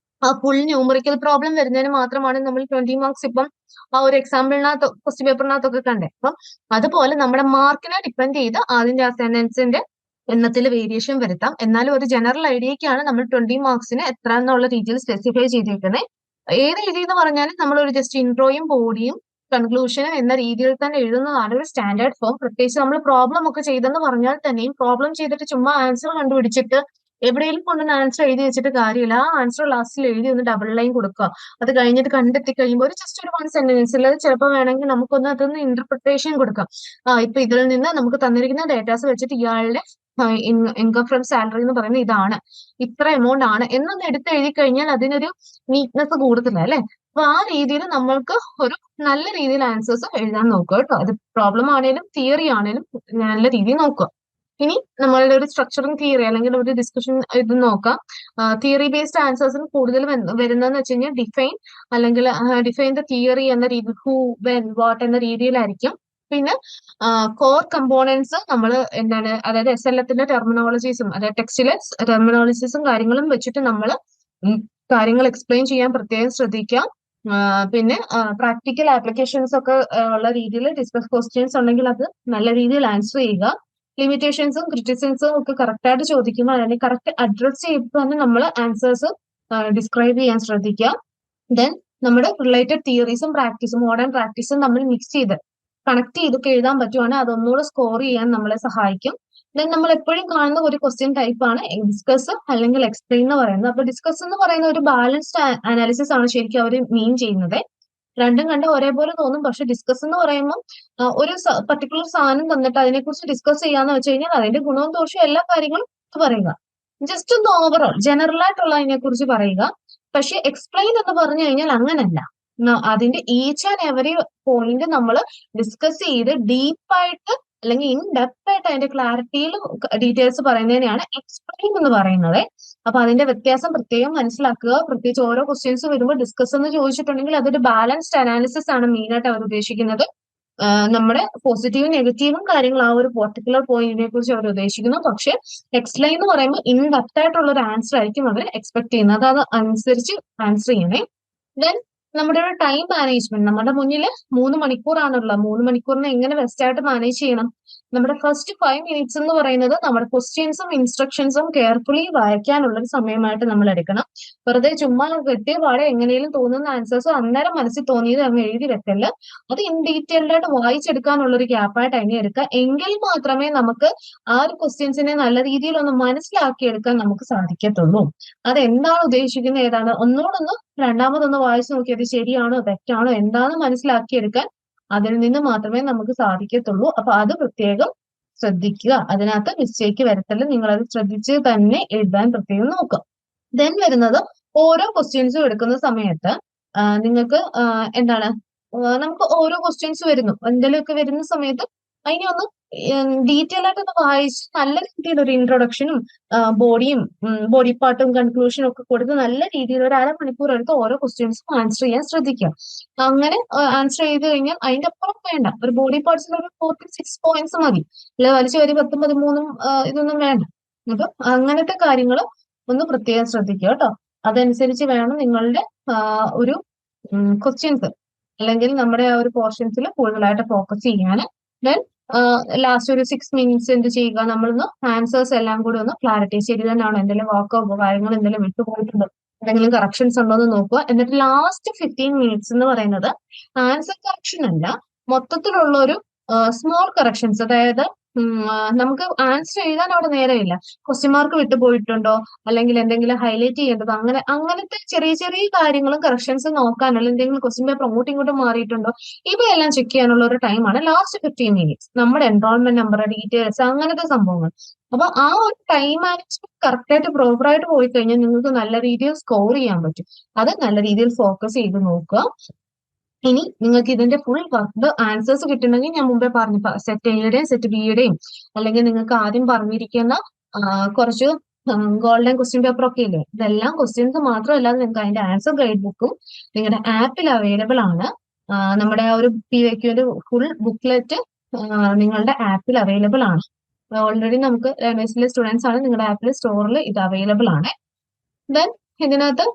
ആ ഫുൾ ന്യൂമറിക്കൽ പ്രോബ്ലം വരുന്നതിന് മാത്രമാണ് നമ്മൾ 20 മാർക്സ് ഇപ്പം ആ ഒരു എക്സാമ്പിളിനകത്ത് ക്വസ്റ്റ്യൻ പേപ്പറിനകത്തൊക്കെ കണ്ടേ. അപ്പം അതുപോലെ നമ്മുടെ മാർക്കിനെ ഡിപ്പെൻഡ് ചെയ്ത് അതിന്റെ ആ സെന്റൻസിന്റെ എണ്ണത്തിൽ വേരിയേഷൻ വരുത്താം. എന്നാലും ഒരു ജനറൽ ഐഡിയക്കാണ് നമ്മൾ 20 മാർക്സിന് എത്ര എന്നുള്ള രീതിയിൽ സ്പെസിഫൈ ചെയ്തിരിക്കുന്നത്. ഏത് രീതി എന്ന് പറഞ്ഞാലും നമ്മൾ ഒരു ജസ്റ്റ് ഇൻട്രോയും ബോഡിയും കൺക്ലൂഷനും എന്ന രീതിയിൽ തന്നെ എഴുതുന്നതാണ് ഒരു സ്റ്റാൻഡേർഡ് ഫോം. പ്രത്യേകിച്ച് നമ്മൾ പ്രോബ്ലം ഒക്കെ ചെയ്തെന്ന് പറഞ്ഞാൽ തന്നെയും പ്രോബ്ലം ചെയ്തിട്ട് ചുമ്മാ ആൻസർ കണ്ടുപിടിച്ചിട്ട് എവിടെയെങ്കിലും കൊണ്ടുവന്ന് ആൻസർ എഴുതി വെച്ചിട്ട് കാര്യമില്ല. ആ ആൻസർ ലാസ്റ്റിൽ എഴുതി ഒന്ന് ഡബിൾ ലൈൻ കൊടുക്കുക. അത് കഴിഞ്ഞിട്ട് കണ്ടെത്തി കഴിയുമ്പോൾ ഒരു ജസ്റ്റ് ഒരു 1 സെന്റൻസിൽ ചിലപ്പോൾ വേണമെങ്കിൽ നമുക്കൊന്ന് അതൊന്ന് ഇന്റർപ്രിട്ടേഷൻ കൊടുക്കാം. ഇപ്പൊ ഇതിൽ നിന്ന് നമുക്ക് തന്നിരിക്കുന്ന ഡേറ്റാസ് വെച്ചിട്ട് ഇയാളുടെ ഇൻകം ഫ്രം സാലറി എന്ന് പറയുന്നത് ഇതാണ്, ഇത്ര എമൗണ്ട് ആണ് എന്നൊന്ന് എടുത്ത് എഴുതി കഴിഞ്ഞാൽ അതിനൊരു നീറ്റ്നെസ് കൂടുതല അല്ലെ. അപ്പൊ ആ രീതിയിൽ നമ്മൾക്ക് ഒരു നല്ല രീതിയിൽ ആൻസേഴ്സ് എഴുതാൻ നോക്കുക കേട്ടോ. അത് പ്രോബ്ലം ആണേലും തിയറി ആണേലും നല്ല രീതിയിൽ നോക്കുക. ഇനി നമ്മളുടെ ഒരു സ്ട്രക്ചറിങ് തിയറി അല്ലെങ്കിൽ ഒരു ഡിസ്കഷൻ ഇത് നോക്കാം. തിയറി ബേസ്ഡ് ആൻസേഴ്സിന് കൂടുതൽ വരുന്നതെന്ന് വെച്ച് കഴിഞ്ഞാൽ ഡിഫൈൻ ദ തിയറി എന്ന രീതി, ഹൂ, വെൻ, വാട്ട് എന്ന രീതിയിലായിരിക്കും. പിന്നെ കോർ കമ്പോണൻസ് നമ്മൾ എന്താണ്, അതായത് SLത്തിന്റെ ടെർമിനോളജീസും അതായത് ടെക്സ്റ്റിലെ ടെർമിനോളജീസും കാര്യങ്ങളും വെച്ചിട്ട് നമ്മൾ കാര്യങ്ങൾ എക്സ്പ്ലെയിൻ ചെയ്യാൻ പ്രത്യേകം ശ്രദ്ധിക്കാം. പിന്നെ പ്രാക്ടിക്കൽ ആപ്ലിക്കേഷൻസ് ഒക്കെ ഉള്ള രീതിയിൽ ഡിസ്കസ് ക്വസ്റ്റ്യൻസ് ഉണ്ടെങ്കിൽ അത് നല്ല രീതിയിൽ ആൻസർ ചെയ്യുക. ലിമിറ്റേഷൻസും ക്രിറ്റിസിസംസും ഒക്കെ കറക്റ്റ് ആയിട്ട് ചോദിക്കുമ്പോൾ അല്ലെങ്കിൽ കറക്റ്റ് അഡ്രസ് ചെയ്തിട്ട് തന്നെ നമ്മൾ ആൻസേഴ്സ് ഡിസ്ക്രൈബ് ചെയ്യാൻ ശ്രദ്ധിക്കുക. ദെൻ നമ്മുടെ റിലേറ്റഡ് തിയറീസും പ്രാക്ടീസും മോഡേൺ പ്രാക്ടീസും നമ്മൾ മിക്സ് ചെയ്ത് കണക്ട് ചെയ്തൊക്കെ എഴുതാൻ പറ്റുവാണെങ്കിൽ അതൊന്നുകൂടെ സ്കോർ ചെയ്യാൻ നമ്മളെ സഹായിക്കും. ദെൻ നമ്മൾ എപ്പോഴും കാണുന്ന ഒരു ക്വസ്റ്റ്യൻ ടൈപ്പാണ് ഡിസ്കസ് അല്ലെങ്കിൽ എക്സ്പ്ലെയിൻ എന്ന് പറയുന്നത്. അപ്പൊ ഡിസ്കസ് എന്ന് പറയുന്ന ഒരു ബാലൻസ്ഡ് അനാലിസിസ് ആണ് ശരിക്കും അവർ മീൻ ചെയ്യുന്നത്. രണ്ടും കണ്ട് ഒരേപോലെ തോന്നും. പക്ഷെ ഡിസ്കസ് എന്ന് പറയുമ്പോൾ ഒരു പർട്ടിക്കുലർ സാധനം തന്നിട്ട് അതിനെക്കുറിച്ച് ഡിസ്കസ് ചെയ്യാന്ന് വെച്ച് കഴിഞ്ഞാൽ അതിന്റെ ഗുണവും ദോഷവും എല്ലാ കാര്യങ്ങളും പറയുക. ജസ്റ്റ് ഒന്ന് ഓവറോൾ ജനറൽ ആയിട്ടുള്ള അതിനെ കുറിച്ച് പറയുക. പക്ഷെ എക്സ്പ്ലെയിൻ എന്ന് പറഞ്ഞു കഴിഞ്ഞാൽ അങ്ങനല്ല. അതിന്റെ ഈച്ച് ആൻഡ് എവറി പോയിന്റ് നമ്മൾ ഡിസ്കസ് ചെയ്ത് ഡീപ്പായിട്ട് അല്ലെങ്കിൽ ഇൻ ഡെപ്ത് ആയിട്ട് അതിന്റെ ക്ലാരിറ്റിയിൽ ഡീറ്റെയിൽസ് പറയുന്നതിനെയാണ് എക്സ്പ്ലെയിൻ എന്ന് പറയുന്നത്. അപ്പൊ അതിന്റെ വ്യത്യാസം പ്രത്യേകം മനസ്സിലാക്കുക. പ്രത്യേകിച്ച് ഓരോ ക്വസ്റ്റ്യൻസ് വരുമ്പോൾ ഡിസ്കസ് എന്ന് ചോദിച്ചിട്ടുണ്ടെങ്കിൽ അതൊരു ബാലൻസ്ഡ് അനാലിസിസ് ആണ് മെയിൻ ആയിട്ട് അവർ ഉദ്ദേശിക്കുന്നത്. നമ്മുടെ പോസിറ്റീവും നെഗറ്റീവും കാര്യങ്ങൾ ആ ഒരു പെർട്ടിക്കുലർ പോയിന്റിനെ കുറിച്ച് അവർ ഉദ്ദേശിക്കുന്നു. പക്ഷെ എക്സ്പ്ലെയിൻ എന്ന് പറയുമ്പോൾ ഇൻ ഡെപ്ത് ആയിട്ടുള്ള ഒരു ആൻസർ ആയിരിക്കും അവർ എക്സ്പെക്ട് ചെയ്യുന്നത്. അത് അനുസരിച്ച് ആൻസർ ചെയ്യണേ. ദെൻ നമ്മുടെ ഒരു ടൈം മാനേജ്മെന്റ്, നമ്മുടെ മുന്നിൽ 3 മണിക്കൂറാണുള്ളത്. 3 മണിക്കൂറിനെ എങ്ങനെ ബെസ്റ്റ് ആയിട്ട് മാനേജ് ചെയ്യണം? നമ്മുടെ ഫസ്റ്റ് 5 മിനിറ്റ്സ് എന്ന് പറയുന്നത് നമ്മുടെ ക്വസ്റ്റ്യൻസും ഇൻസ്ട്രക്ഷൻസും കെയർഫുള്ളി വായിക്കാനുള്ള ഒരു സമയമായിട്ട് നമ്മൾ എടുക്കണം. വെറുതെ ചുമ്മാ കെട്ടിയ പാടെ എങ്ങനെയും തോന്നുന്ന ആൻസേഴ്സ് അന്നേരം മനസ്സിൽ തോന്നിയത് അങ്ങ് എഴുതി വെക്കല്ല. അത് ഇൻ ഡീറ്റെയിൽഡ് ആയിട്ട് വായിച്ചെടുക്കാനുള്ള ഒരു ഗ്യാപ്പായിട്ട് അതിനെ എടുക്കുക. എങ്കിൽ മാത്രമേ നമുക്ക് ആ ഒരു ക്വസ്റ്റ്യൻസിനെ നല്ല രീതിയിൽ ഒന്ന് മനസ്സിലാക്കിയെടുക്കാൻ നമുക്ക് സാധിക്കത്തുള്ളൂ. അതെന്താണ് ഉദ്ദേശിക്കുന്നത്, ഏതാണ്, ഒന്നുകൂടൊന്ന് രണ്ടാമതൊന്ന് വായിച്ചു നോക്കി അത് ശരിയാണോ തെറ്റാണോ എന്താണെന്ന് മനസ്സിലാക്കിയെടുക്കാൻ അതിൽ നിന്ന് മാത്രമേ നമുക്ക് സാധിക്കത്തുള്ളൂ. അപ്പൊ അത് പ്രത്യേകം ശ്രദ്ധിക്കുക. അതിനകത്ത് മിസ്റ്റേക്ക് വരത്തില്ല. നിങ്ങൾ അത് ശ്രദ്ധിച്ച് തന്നെ എഴുതാൻ പ്രത്യേകം നോക്കുക. ദെൻ വരുന്നത് ഓരോ ക്വസ്റ്റ്യൻസും എടുക്കുന്ന സമയത്ത് നിങ്ങൾക്ക് എന്താണ്, നമുക്ക് ഓരോ ക്വസ്റ്റ്യൻസ് വരുന്നു, എന്തെങ്കിലുമൊക്കെ വരുന്ന സമയത്ത് അതിനെ ഒന്ന് ഡീറ്റെയിൽ ആയിട്ട് ഒന്ന് വായിച്ച് നല്ല രീതിയിൽ ഒരു ഇൻട്രൊഡക്ഷനും ബോഡി പാർട്ടും കൺക്ലൂഷനും ഒക്കെ കൊടുത്ത് നല്ല രീതിയിൽ ഒരു 1/2 മണിക്കൂർ എടുത്ത് ഓരോ ക്വസ്റ്റ്യൻസും ആൻസർ ചെയ്യാൻ ശ്രദ്ധിക്കുക. അങ്ങനെ ആൻസർ ചെയ്ത് കഴിഞ്ഞാൽ അതിന്റെ അപ്പുറം വേണ്ട. ഒരു ബോഡി പാർട്സിൽ ഒരു 46 പോയിന്റ്സ് മതി. അല്ല വലിച്ചു വരി 10, 13 ഇതൊന്നും വേണ്ട. അപ്പൊ അങ്ങനത്തെ കാര്യങ്ങൾ ഒന്ന് പ്രത്യേകം ശ്രദ്ധിക്കുക കേട്ടോ. അതനുസരിച്ച് വേണം നിങ്ങളുടെ ഒരു ക്വസ്റ്റ്യൻസ് അല്ലെങ്കിൽ നമ്മുടെ ആ ഒരു പോർഷൻസിൽ കൂടുതലായിട്ട് ഫോക്കസ് ചെയ്യാൻ. ദെൻ ലാസ്റ്റ് ഒരു 6 മിനിറ്റ്സ് എന്ത് ചെയ്യുക, നമ്മളൊന്ന് ആൻസേഴ്സ് എല്ലാം കൂടി ഒന്ന് ക്ലാരിറ്റി, ശരി തന്നെയാണോ, എന്തെങ്കിലും വാക്കോ കാര്യങ്ങൾ എന്തെങ്കിലും വിട്ടുപോയിട്ടുണ്ടോ, എന്തെങ്കിലും കറക്ഷൻസ് ഉണ്ടോ എന്ന് നോക്കുക. എന്നിട്ട് ലാസ്റ്റ് 15 മിനിറ്റ്സ് എന്ന് പറയുന്നത് ആൻസർ കറക്ഷൻ അല്ല, മൊത്തത്തിലുള്ള ഒരു സ്മോൾ കറക്ഷൻസ്. അതായത് നമുക്ക് ആൻസർ എഴുതാൻ അവിടെ നേരമില്ല. ക്വസ്റ്റ്യൻ മാർക്ക് വിട്ടുപോയിട്ടുണ്ടോ, അല്ലെങ്കിൽ എന്തെങ്കിലും ഹൈലൈറ്റ് ചെയ്യേണ്ടതോ, അങ്ങനത്തെ ചെറിയ ചെറിയ കാര്യങ്ങളും കറക്ഷൻസ് നോക്കാനുള്ള, എന്തെങ്കിലും ക്വസ്റ്റ്യൻ പേപ്പർ അങ്ങോട്ടും ഇങ്ങോട്ടും മാറിയിട്ടുണ്ടോ, ഇവയെല്ലാം ചെക്ക് ചെയ്യാനുള്ള ഒരു ടൈമാണ് ലാസ്റ്റ് 15 മിനിറ്റ്സ്. നമ്മുടെ എൻറോൾമെന്റ് നമ്പർ, ഡീറ്റെയിൽസ്, അങ്ങനത്തെ സംഭവങ്ങൾ. അപ്പൊ ആ ഒരു ടൈം മാനേജ്മെന്റ് കറക്റ്റ് ആയിട്ട് പ്രോപ്പർ ആയിട്ട് പോയി കഴിഞ്ഞാൽ നിങ്ങൾക്ക് നല്ല രീതിയിൽ സ്കോർ ചെയ്യാൻ പറ്റും. അത് നല്ല രീതിയിൽ ഫോക്കസ് ചെയ്ത് നോക്കുക. ഇനി നിങ്ങൾക്ക് ഇതിന്റെ ഫുൾ വർക്ക് ആൻസേഴ്സ് കിട്ടണമെങ്കിൽ ഞാൻ മുമ്പേ പറഞ്ഞു, സെറ്റ് എയുടെയും സെറ്റ് ബിയുടെയും അല്ലെങ്കിൽ നിങ്ങൾക്ക് ആദ്യം പറഞ്ഞിരിക്കുന്ന കുറച്ച് ഗോൾഡൻ ക്വസ്റ്റ്യൻ പേപ്പർ ഒക്കെ ഇല്ലേ, ഇതെല്ലാം ക്വസ്റ്റ്യൻസ് മാത്രമല്ലാതെ നിങ്ങൾക്ക് അതിന്റെ ആൻസർ ഗൈഡ് ബുക്കും നിങ്ങളുടെ ആപ്പിൽ അവൈലബിൾ ആണ്. നമ്മുടെ ആ ഒരു PYQന്റെ ഫുൾ ബുക്ക്ലെറ്റ് നിങ്ങളുടെ ആപ്പിൽ അവൈലബിൾ ആണ്. ഓൾറെഡി നമുക്ക് ലേണേഴ്സിലെ സ്റ്റുഡൻസ് ആണ്, നിങ്ങളുടെ ആപ്പിൽ സ്റ്റോറിൽ ഇത് അവൈലബിൾ ആണ്. ദെൻ ഇതിനകത്ത്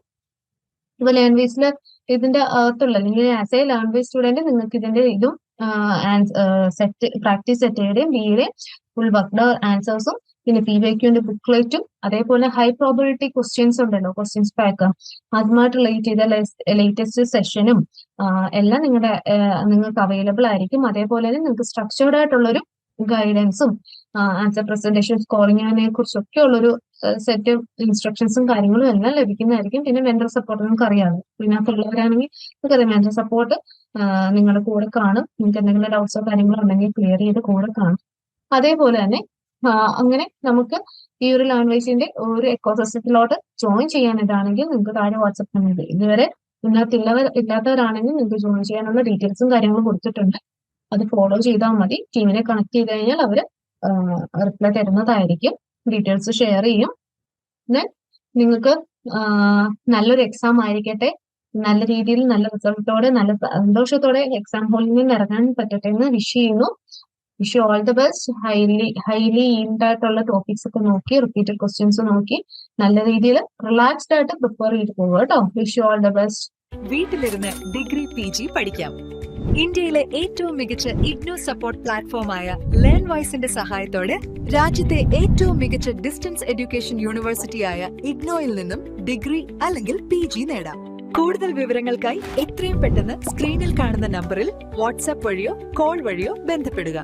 ഇപ്പൊ ലേൺവേസിൽ ഇതിന്റെ അകത്തുള്ള, അല്ലെങ്കിൽ ആസ് എ ലേൺവേസ് സ്റ്റുഡന്റ് നിങ്ങൾക്ക് ഇതിന്റെ ഇതും സെറ്റ് പ്രാക്ടീസ് സെറ്റയുടെയും ബിയുടെയും ഫുൾ വർക്ക് ആൻസേഴ്സും പിന്നെ PYQന്റെ ബുക്ക്ലെറ്റും അതേപോലെ ഹൈ പ്രോബിലിറ്റി ക്വസ്റ്റ്യൻസ് ഉണ്ടല്ലോ, ക്വസ്റ്റ്യൻസ് പാക്ക്, അതുമായിട്ട് റിലേറ്റ് ചെയ്ത ലേറ്റസ്റ്റ് സെഷനും എല്ലാം നിങ്ങൾക്ക് അവൈലബിൾ ആയിരിക്കും. അതേപോലെ തന്നെ നിങ്ങൾക്ക് സ്ട്രക്ചേർഡ് ആയിട്ടുള്ളൊരു ഗൈഡൻസും ആൻസർ പ്രസന്റേഷൻ സ്കോറിങ്ങിനെ കുറിച്ചൊക്കെ ഉള്ളൊരു സെറ്റ് ഇൻസ്ട്രക്ഷൻസും കാര്യങ്ങളും എല്ലാം ലഭിക്കുന്നതായിരിക്കും. പിന്നെ മെന്റർ സപ്പോർട്ട് നിങ്ങൾക്ക് അറിയാമല്ലോ, ഇതിനകത്തുള്ളവരാണെങ്കിൽ നിങ്ങൾക്കറിയാം മെന്റർ സപ്പോർട്ട് നിങ്ങളുടെ കൂടെ കാണും. നിങ്ങൾക്ക് എന്തെങ്കിലും ഡൗട്ട്സോ കാര്യങ്ങളോ ഉണ്ടെങ്കിൽ ക്ലിയർ ചെയ്ത് കൂടെ കാണും. അതേപോലെ തന്നെ അങ്ങനെ നമുക്ക് ഈ ഒരു ലാംഗ്വേജിന്റെ ഒരു എക്കോസിസ്റ്റത്തിലോട്ട് ജോയിൻ ചെയ്യാനായിട്ടാണെങ്കിൽ നിങ്ങൾക്ക് താഴെ വാട്സ്ആപ്പ് നമ്പർ ഇതുവരെ ഇല്ലാത്തവരാണെങ്കിൽ നിങ്ങൾക്ക് ജോയിൻ ചെയ്യാനുള്ള ഡീറ്റെയിൽസും കാര്യങ്ങളും കൊടുത്തിട്ടുണ്ട്. അത് ഫോളോ ചെയ്താൽ മതി. ടീമിനെ കണക്ട് ചെയ്ത് കഴിഞ്ഞാൽ അവർ റിപ്ലൈ തരുന്നതായിരിക്കും, ഡീറ്റെയിൽസ് ഷെയർ ചെയ്യും. ദെൻ നിങ്ങൾക്ക് നല്ലൊരു എക്സാം ആയിരിക്കട്ടെ, നല്ല രീതിയിൽ നല്ല റിസൾട്ടോടെ നല്ല സന്തോഷത്തോടെ എക്സാം ഹാളിൽ നിന്ന് ഇറങ്ങാൻ പറ്റട്ടെ എന്ന് വിഷ് ചെയ്യുന്നു. Wish you all the best. Highly yield ആയിട്ടുള്ള ടോപ്പിക്സ് ഒക്കെ നോക്കി, റിപ്പീറ്റഡ് ക്വസ്റ്റ്യൻസ് നോക്കി നല്ല രീതിയിൽ റിലാക്സ്ഡ് ആയിട്ട് പ്രിപ്പയർ ചെയ്ത് പോകുക കേട്ടോ. Wish you all the best. വീട്ടിലിരുന്ന് ഡിഗ്രി PG പഠിക്കാം. ഇന്ത്യയിലെ ഏറ്റവും മികച്ച ഇഗ്നോ സപ്പോർട്ട് പ്ലാറ്റ്ഫോമായ ലേൺവൈസിന്റെ സഹായത്തോടെ രാജ്യത്തെ ഏറ്റവും മികച്ച ഡിസ്റ്റൻസ് എഡ്യൂക്കേഷൻ യൂണിവേഴ്സിറ്റിയായ ഇഗ്നോയിൽ നിന്നും ഡിഗ്രി അല്ലെങ്കിൽ PG നേടാം. കൂടുതൽ വിവരങ്ങൾക്കായി എത്രയും പെട്ടെന്ന് സ്ക്രീനിൽ കാണുന്ന നമ്പറിൽ വാട്സ്ആപ്പ് വഴിയോ കോൾ വഴിയോ ബന്ധപ്പെടുക.